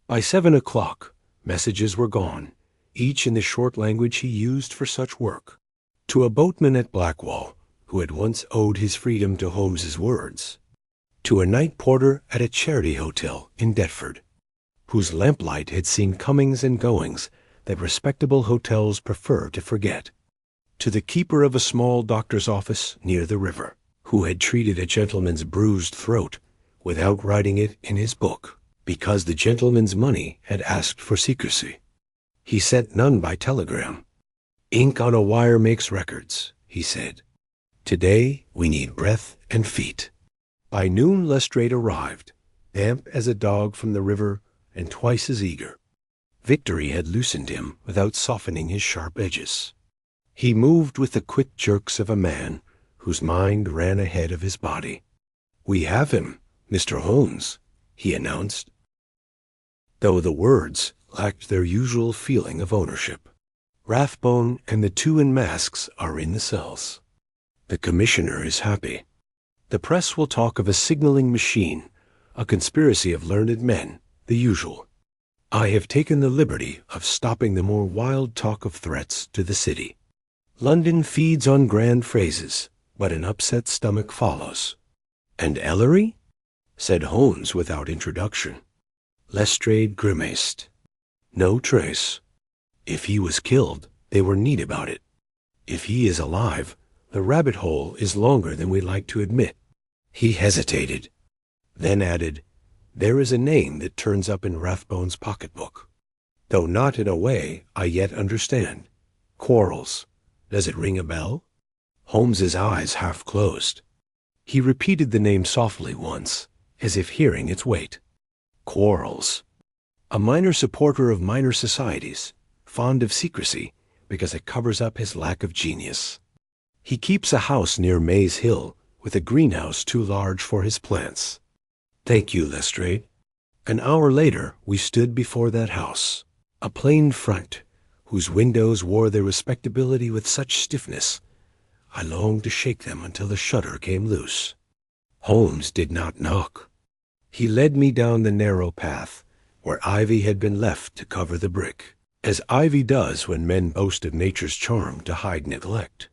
By 7 o'clock, messages were gone, each in the short language he used for such work. To a boatman at Blackwall, who had once owed his freedom to Holmes's words. To a night porter at a charity hotel in Deptford, whose lamplight had seen comings and goings that respectable hotels prefer to forget. To the keeper of a small doctor's office near the river, who had treated a gentleman's bruised throat without writing it in his book, because the gentleman's money had asked for secrecy. He sent none by telegram. "Ink on a wire makes records," he said. "Today we need breath and feet." By noon Lestrade arrived, damp as a dog from the river and twice as eager. Victory had loosened him without softening his sharp edges. He moved with the quick jerks of a man whose mind ran ahead of his body. "We have him, Mr. Holmes," he announced, though the words lacked their usual feeling of ownership. "Rathbone and the 2 in masks are in the cells. The commissioner is happy. The press will talk of a signaling machine, a conspiracy of learned men, the usual. I have taken the liberty of stopping the more wild talk of threats to the city. London feeds on grand phrases, but an upset stomach follows." "And Ellery?" said Holmes without introduction. Lestrade grimaced. "No trace. If he was killed, they were neat about it. If he is alive, the rabbit hole is longer than we like to admit." He hesitated, then added, "There is a name that turns up in Rathbone's pocketbook, though not in a way I yet understand. Quarles. Does it ring a bell?" Holmes's eyes half closed. He repeated the name softly once, as if hearing its weight. Quarles. A minor supporter of minor societies, fond of secrecy because it covers up his lack of genius. He keeps a house near Maze Hill with a greenhouse too large for his plants. "Thank you, Lestrade." An hour later we stood before that house, a plain front, whose windows wore their respectability with such stiffness I longed to shake them until the shutter came loose. Holmes did not knock. He led me down the narrow path where ivy had been left to cover the brick, as ivy does when men boast of nature's charm to hide neglect.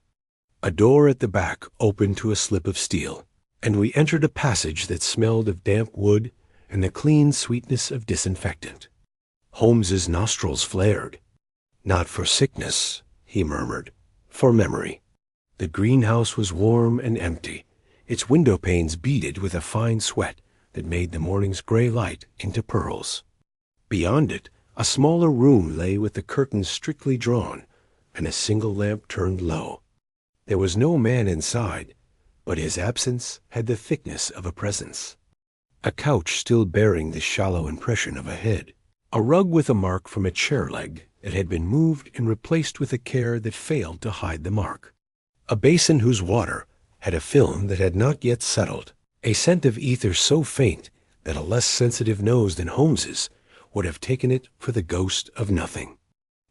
A door at the back opened to a slip of steel, and we entered a passage that smelled of damp wood and the clean sweetness of disinfectant. Holmes's nostrils flared. "Not for sickness," he murmured, "for memory." The greenhouse was warm and empty, its window panes beaded with a fine sweat that made the morning's gray light into pearls. Beyond it, a smaller room lay with the curtains strictly drawn and a single lamp turned low. There was no man inside, but his absence had the thickness of a presence. A couch still bearing the shallow impression of a head. A rug with a mark from a chair leg that had been moved and replaced with a care that failed to hide the mark. A basin whose water had a film that had not yet settled. A scent of ether so faint that a less sensitive nose than Holmes's would have taken it for the ghost of nothing.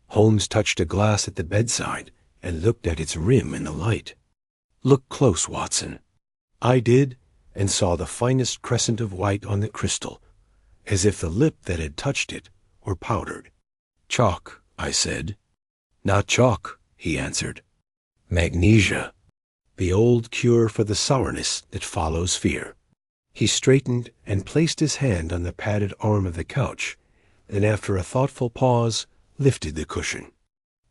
Holmes touched a glass at the bedside and looked at its rim in the light. "Look close, Watson." I did, and saw the finest crescent of white on the crystal, as if the lip that had touched it were powdered. "Chalk," I said. "Not chalk," he answered. "Magnesia, the old cure for the sourness that follows fear." He straightened and placed his hand on the padded arm of the couch, then after a thoughtful pause, lifted the cushion.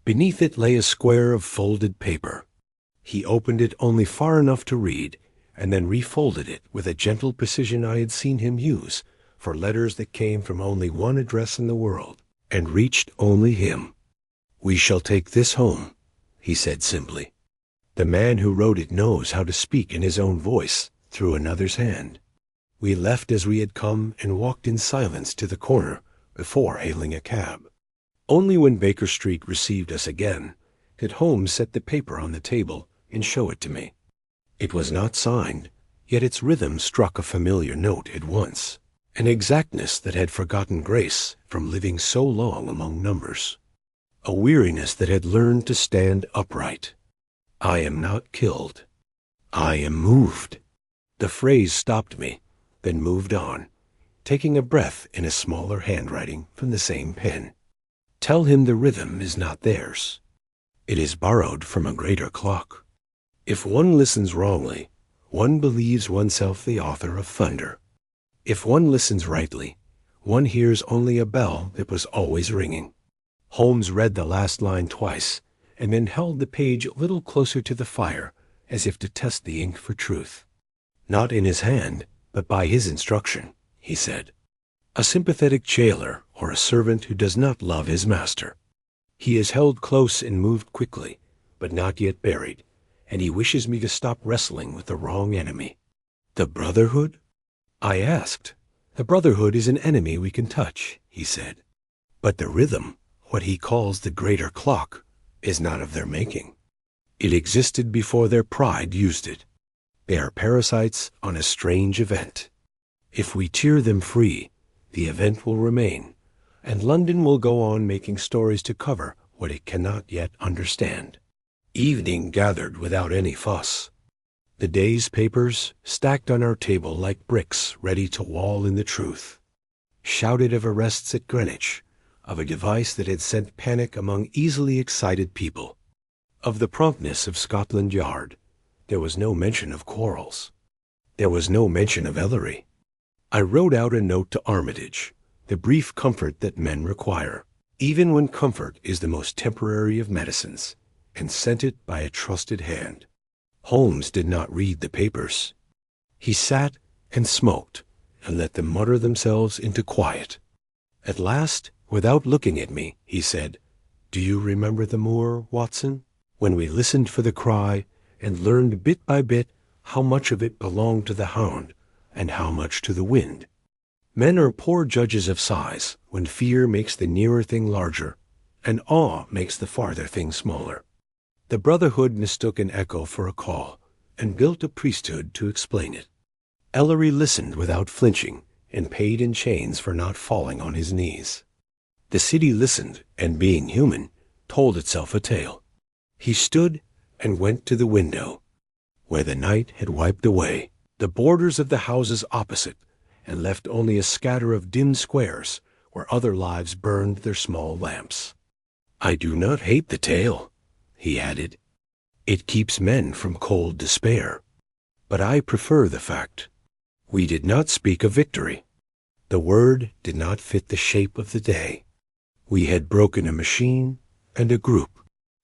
Beneath it lay a square of folded paper. He opened it only far enough to read, and then refolded it with a gentle precision I had seen him use for letters that came from only one address in the world, and reached only him. "We shall take this home," he said simply. "The man who wrote it knows how to speak in his own voice through another's hand." We left as we had come and walked in silence to the corner before hailing a cab. Only when Baker Street received us again did Holmes set the paper on the table and show it to me. It was not signed, yet its rhythm struck a familiar note at once, an exactness that had forgotten grace from living so long among numbers, a weariness that had learned to stand upright. "I am not killed. I am moved." The phrase stopped me, then moved on, taking a breath in a smaller handwriting from the same pen. "Tell him the rhythm is not theirs. It is borrowed from a greater clock. If one listens wrongly, one believes oneself the author of thunder. If one listens rightly, one hears only a bell that was always ringing." Holmes read the last line twice, and then held the page a little closer to the fire, as if to test the ink for truth. "Not in his hand, but by his instruction," he said. "A sympathetic jailer or a servant who does not love his master. He is held close and moved quickly, but not yet buried, and he wishes me to stop wrestling with the wrong enemy." "The Brotherhood?" I asked. "The Brotherhood is an enemy we can touch," he said. "But the rhythm, what he calls the greater clock, is not of their making. It existed before their pride used it. They are parasites on a strange event. If we tear them free, the event will remain, and London will go on making stories to cover what it cannot yet understand." Evening gathered without any fuss. The day's papers, stacked on our table like bricks ready to wall in the truth, shouted of arrests at Greenwich, of a device that had sent panic among easily excited people. Of the promptness of Scotland Yard, there was no mention of quarrels. There was no mention of Ellery. I wrote out a note to Armitage, the brief comfort that men require, even when comfort is the most temporary of medicines, and sent it by a trusted hand. Holmes did not read the papers. He sat and smoked and let them mutter themselves into quiet. At last, without looking at me, he said, "Do you remember the moor, Watson, when we listened for the cry and learned bit by bit how much of it belonged to the hound and how much to the wind? Men are poor judges of size when fear makes the nearer thing larger and awe makes the farther thing smaller. The Brotherhood mistook an echo for a call and built a priesthood to explain it. Ellery listened without flinching and paid in chains for not falling on his knees. The city listened and, being human, told itself a tale. He stood and went to the window, where the night had wiped away the borders of the houses opposite and left only a scatter of dim squares where other lives burned their small lamps. I do not hate the tale, he added. It keeps men from cold despair. But I prefer the fact. We did not speak of victory. The word did not fit the shape of the day. We had broken a machine and a group.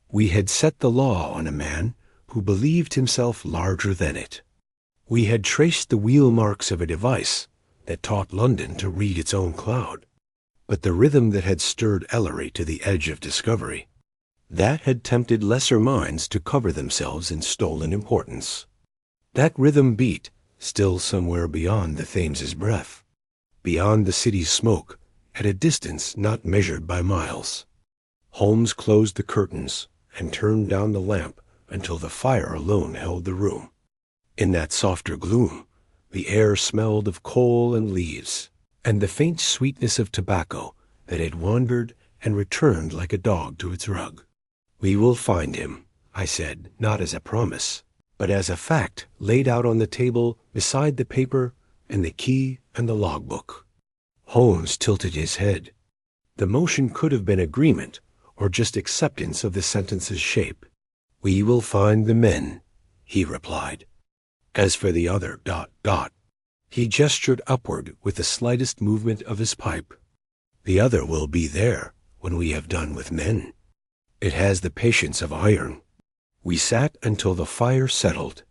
We had set the law on a man who believed himself larger than it. We had traced the wheel marks of a device that taught London to read its own cloud, but the rhythm that had stirred Ellery to the edge of discovery. That had tempted lesser minds to cover themselves in stolen importance. That rhythm beat, still somewhere beyond the Thames's breath, beyond the city's smoke, at a distance not measured by miles. Holmes closed the curtains and turned down the lamp until the fire alone held the room. In that softer gloom, the air smelled of coal and leaves, and the faint sweetness of tobacco that had wandered and returned like a dog to its rug. "We will find him," I said, not as a promise, but as a fact laid out on the table beside the paper and the key and the logbook. Holmes tilted his head. The motion could have been agreement or just acceptance of the sentence's shape. "We will find the men," he replied. "As for the other ... He gestured upward with the slightest movement of his pipe. "The other will be there when we have done with men. It has the patience of iron." We sat until the fire settled.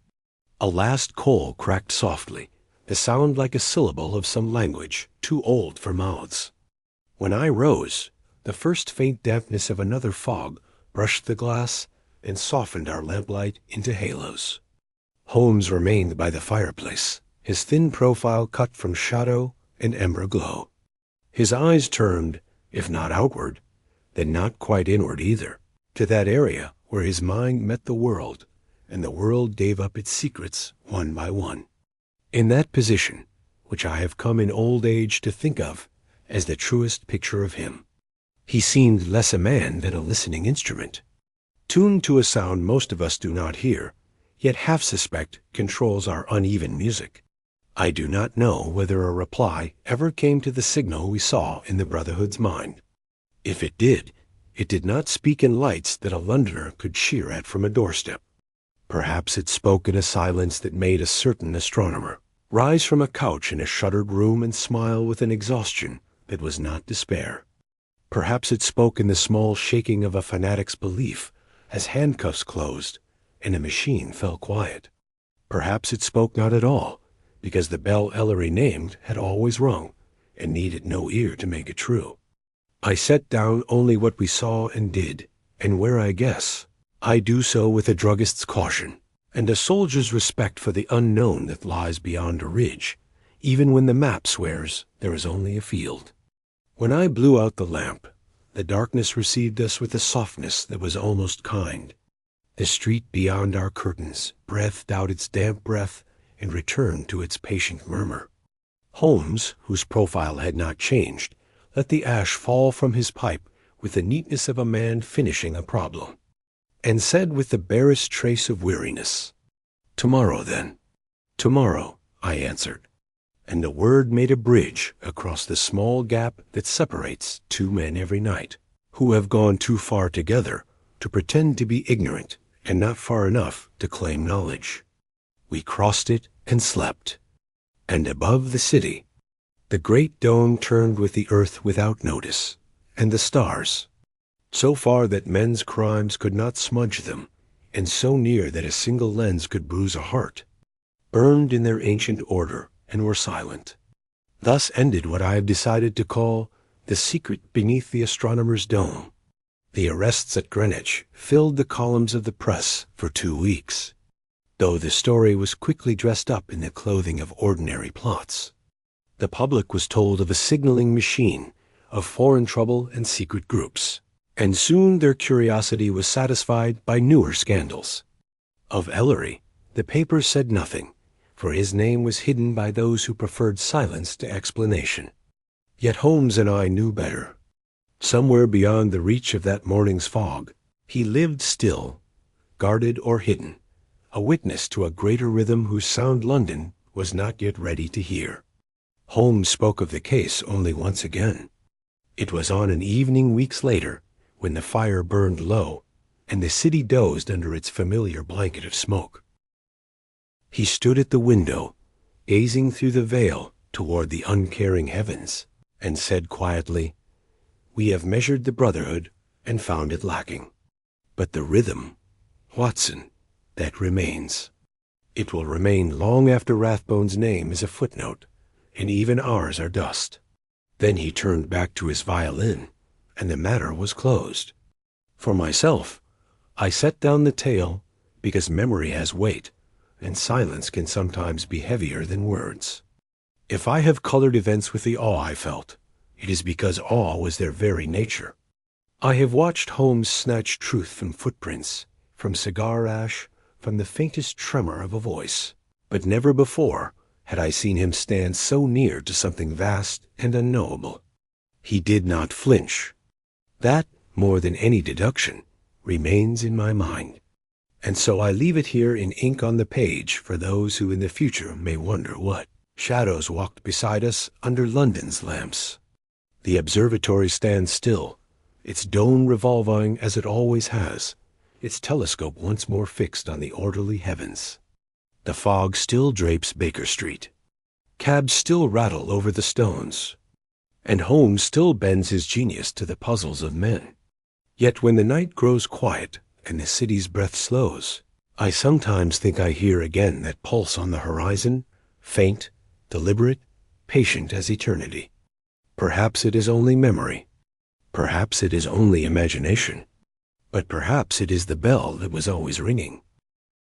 A last coal cracked softly, a sound like a syllable of some language too old for mouths. When I rose, the first faint dampness of another fog brushed the glass and softened our lamplight into halos. Holmes remained by the fireplace, his thin profile cut from shadow and ember glow. His eyes turned, if not outward, then not quite inward either, to that area where his mind met the world, and the world gave up its secrets one by one. In that position, which I have come in old age to think of as the truest picture of him, he seemed less a man than a listening instrument, tuned to a sound most of us do not hear, yet half suspect controls our uneven music. I do not know whether a reply ever came to the signal we saw in the Brotherhood's mind. If it did not speak in lights that a Londoner could cheer at from a doorstep. Perhaps it spoke in a silence that made a certain astronomer rise from a couch in a shuttered room and smile with an exhaustion that was not despair. Perhaps it spoke in the small shaking of a fanatic's belief as handcuffs closed and a machine fell quiet. Perhaps it spoke not at all, because the bell Ellery named had always rung and needed no ear to make it true. I set down only what we saw and did, and where I guess, I do so with a druggist's caution and a soldier's respect for the unknown that lies beyond a ridge, even when the map swears there is only a field. When I blew out the lamp, the darkness received us with a softness that was almost kind. The street beyond our curtains breathed out its damp breath and returned to its patient murmur. Holmes, whose profile had not changed, let the ash fall from his pipe with the neatness of a man finishing a problem, and said with the barest trace of weariness, "Tomorrow, then." "Tomorrow," I answered, and the word made a bridge across the small gap that separates two men every night, who have gone too far together to pretend to be ignorant and not far enough to claim knowledge. We crossed it and slept, and above the city, the great dome turned with the earth without notice, and the stars, so far that men's crimes could not smudge them, and so near that a single lens could bruise a heart, burned in their ancient order and were silent. Thus ended what I have decided to call the secret beneath the astronomer's dome. The arrests at Greenwich filled the columns of the press for 2 weeks, though the story was quickly dressed up in the clothing of ordinary plots. The public was told of a signaling machine, of foreign trouble and secret groups, and soon their curiosity was satisfied by newer scandals. Of Ellery, the papers said nothing, for his name was hidden by those who preferred silence to explanation. Yet Holmes and I knew better. Somewhere beyond the reach of that morning's fog, he lived still, guarded or hidden, a witness to a greater rhythm whose sound London was not yet ready to hear. Holmes spoke of the case only once again. It was on an evening weeks later, when the fire burned low and the city dozed under its familiar blanket of smoke. He stood at the window, gazing through the veil toward the uncaring heavens, and said quietly, "We have measured the Brotherhood and found it lacking. But the rhythm, Watson, that remains. It will remain long after Rathbone's name is a footnote, and even ours are dust." Then he turned back to his violin, and the matter was closed. For myself, I set down the tale because memory has weight, and silence can sometimes be heavier than words. If I have colored events with the awe I felt, it is because awe was their very nature. I have watched Holmes snatch truth from footprints, from cigar ash, from the faintest tremor of a voice, but never before had I seen him stand so near to something vast and unknowable. He did not flinch. That, more than any deduction, remains in my mind. And so I leave it here in ink on the page for those who in the future may wonder what shadows walked beside us under London's lamps. The observatory stands still, its dome revolving as it always has, its telescope once more fixed on the orderly heavens. The fog still drapes Baker Street. Cabs still rattle over the stones. And Holmes still bends his genius to the puzzles of men. Yet when the night grows quiet and the city's breath slows, I sometimes think I hear again that pulse on the horizon, faint, deliberate, patient as eternity. Perhaps it is only memory. Perhaps it is only imagination. But perhaps it is the bell that was always ringing.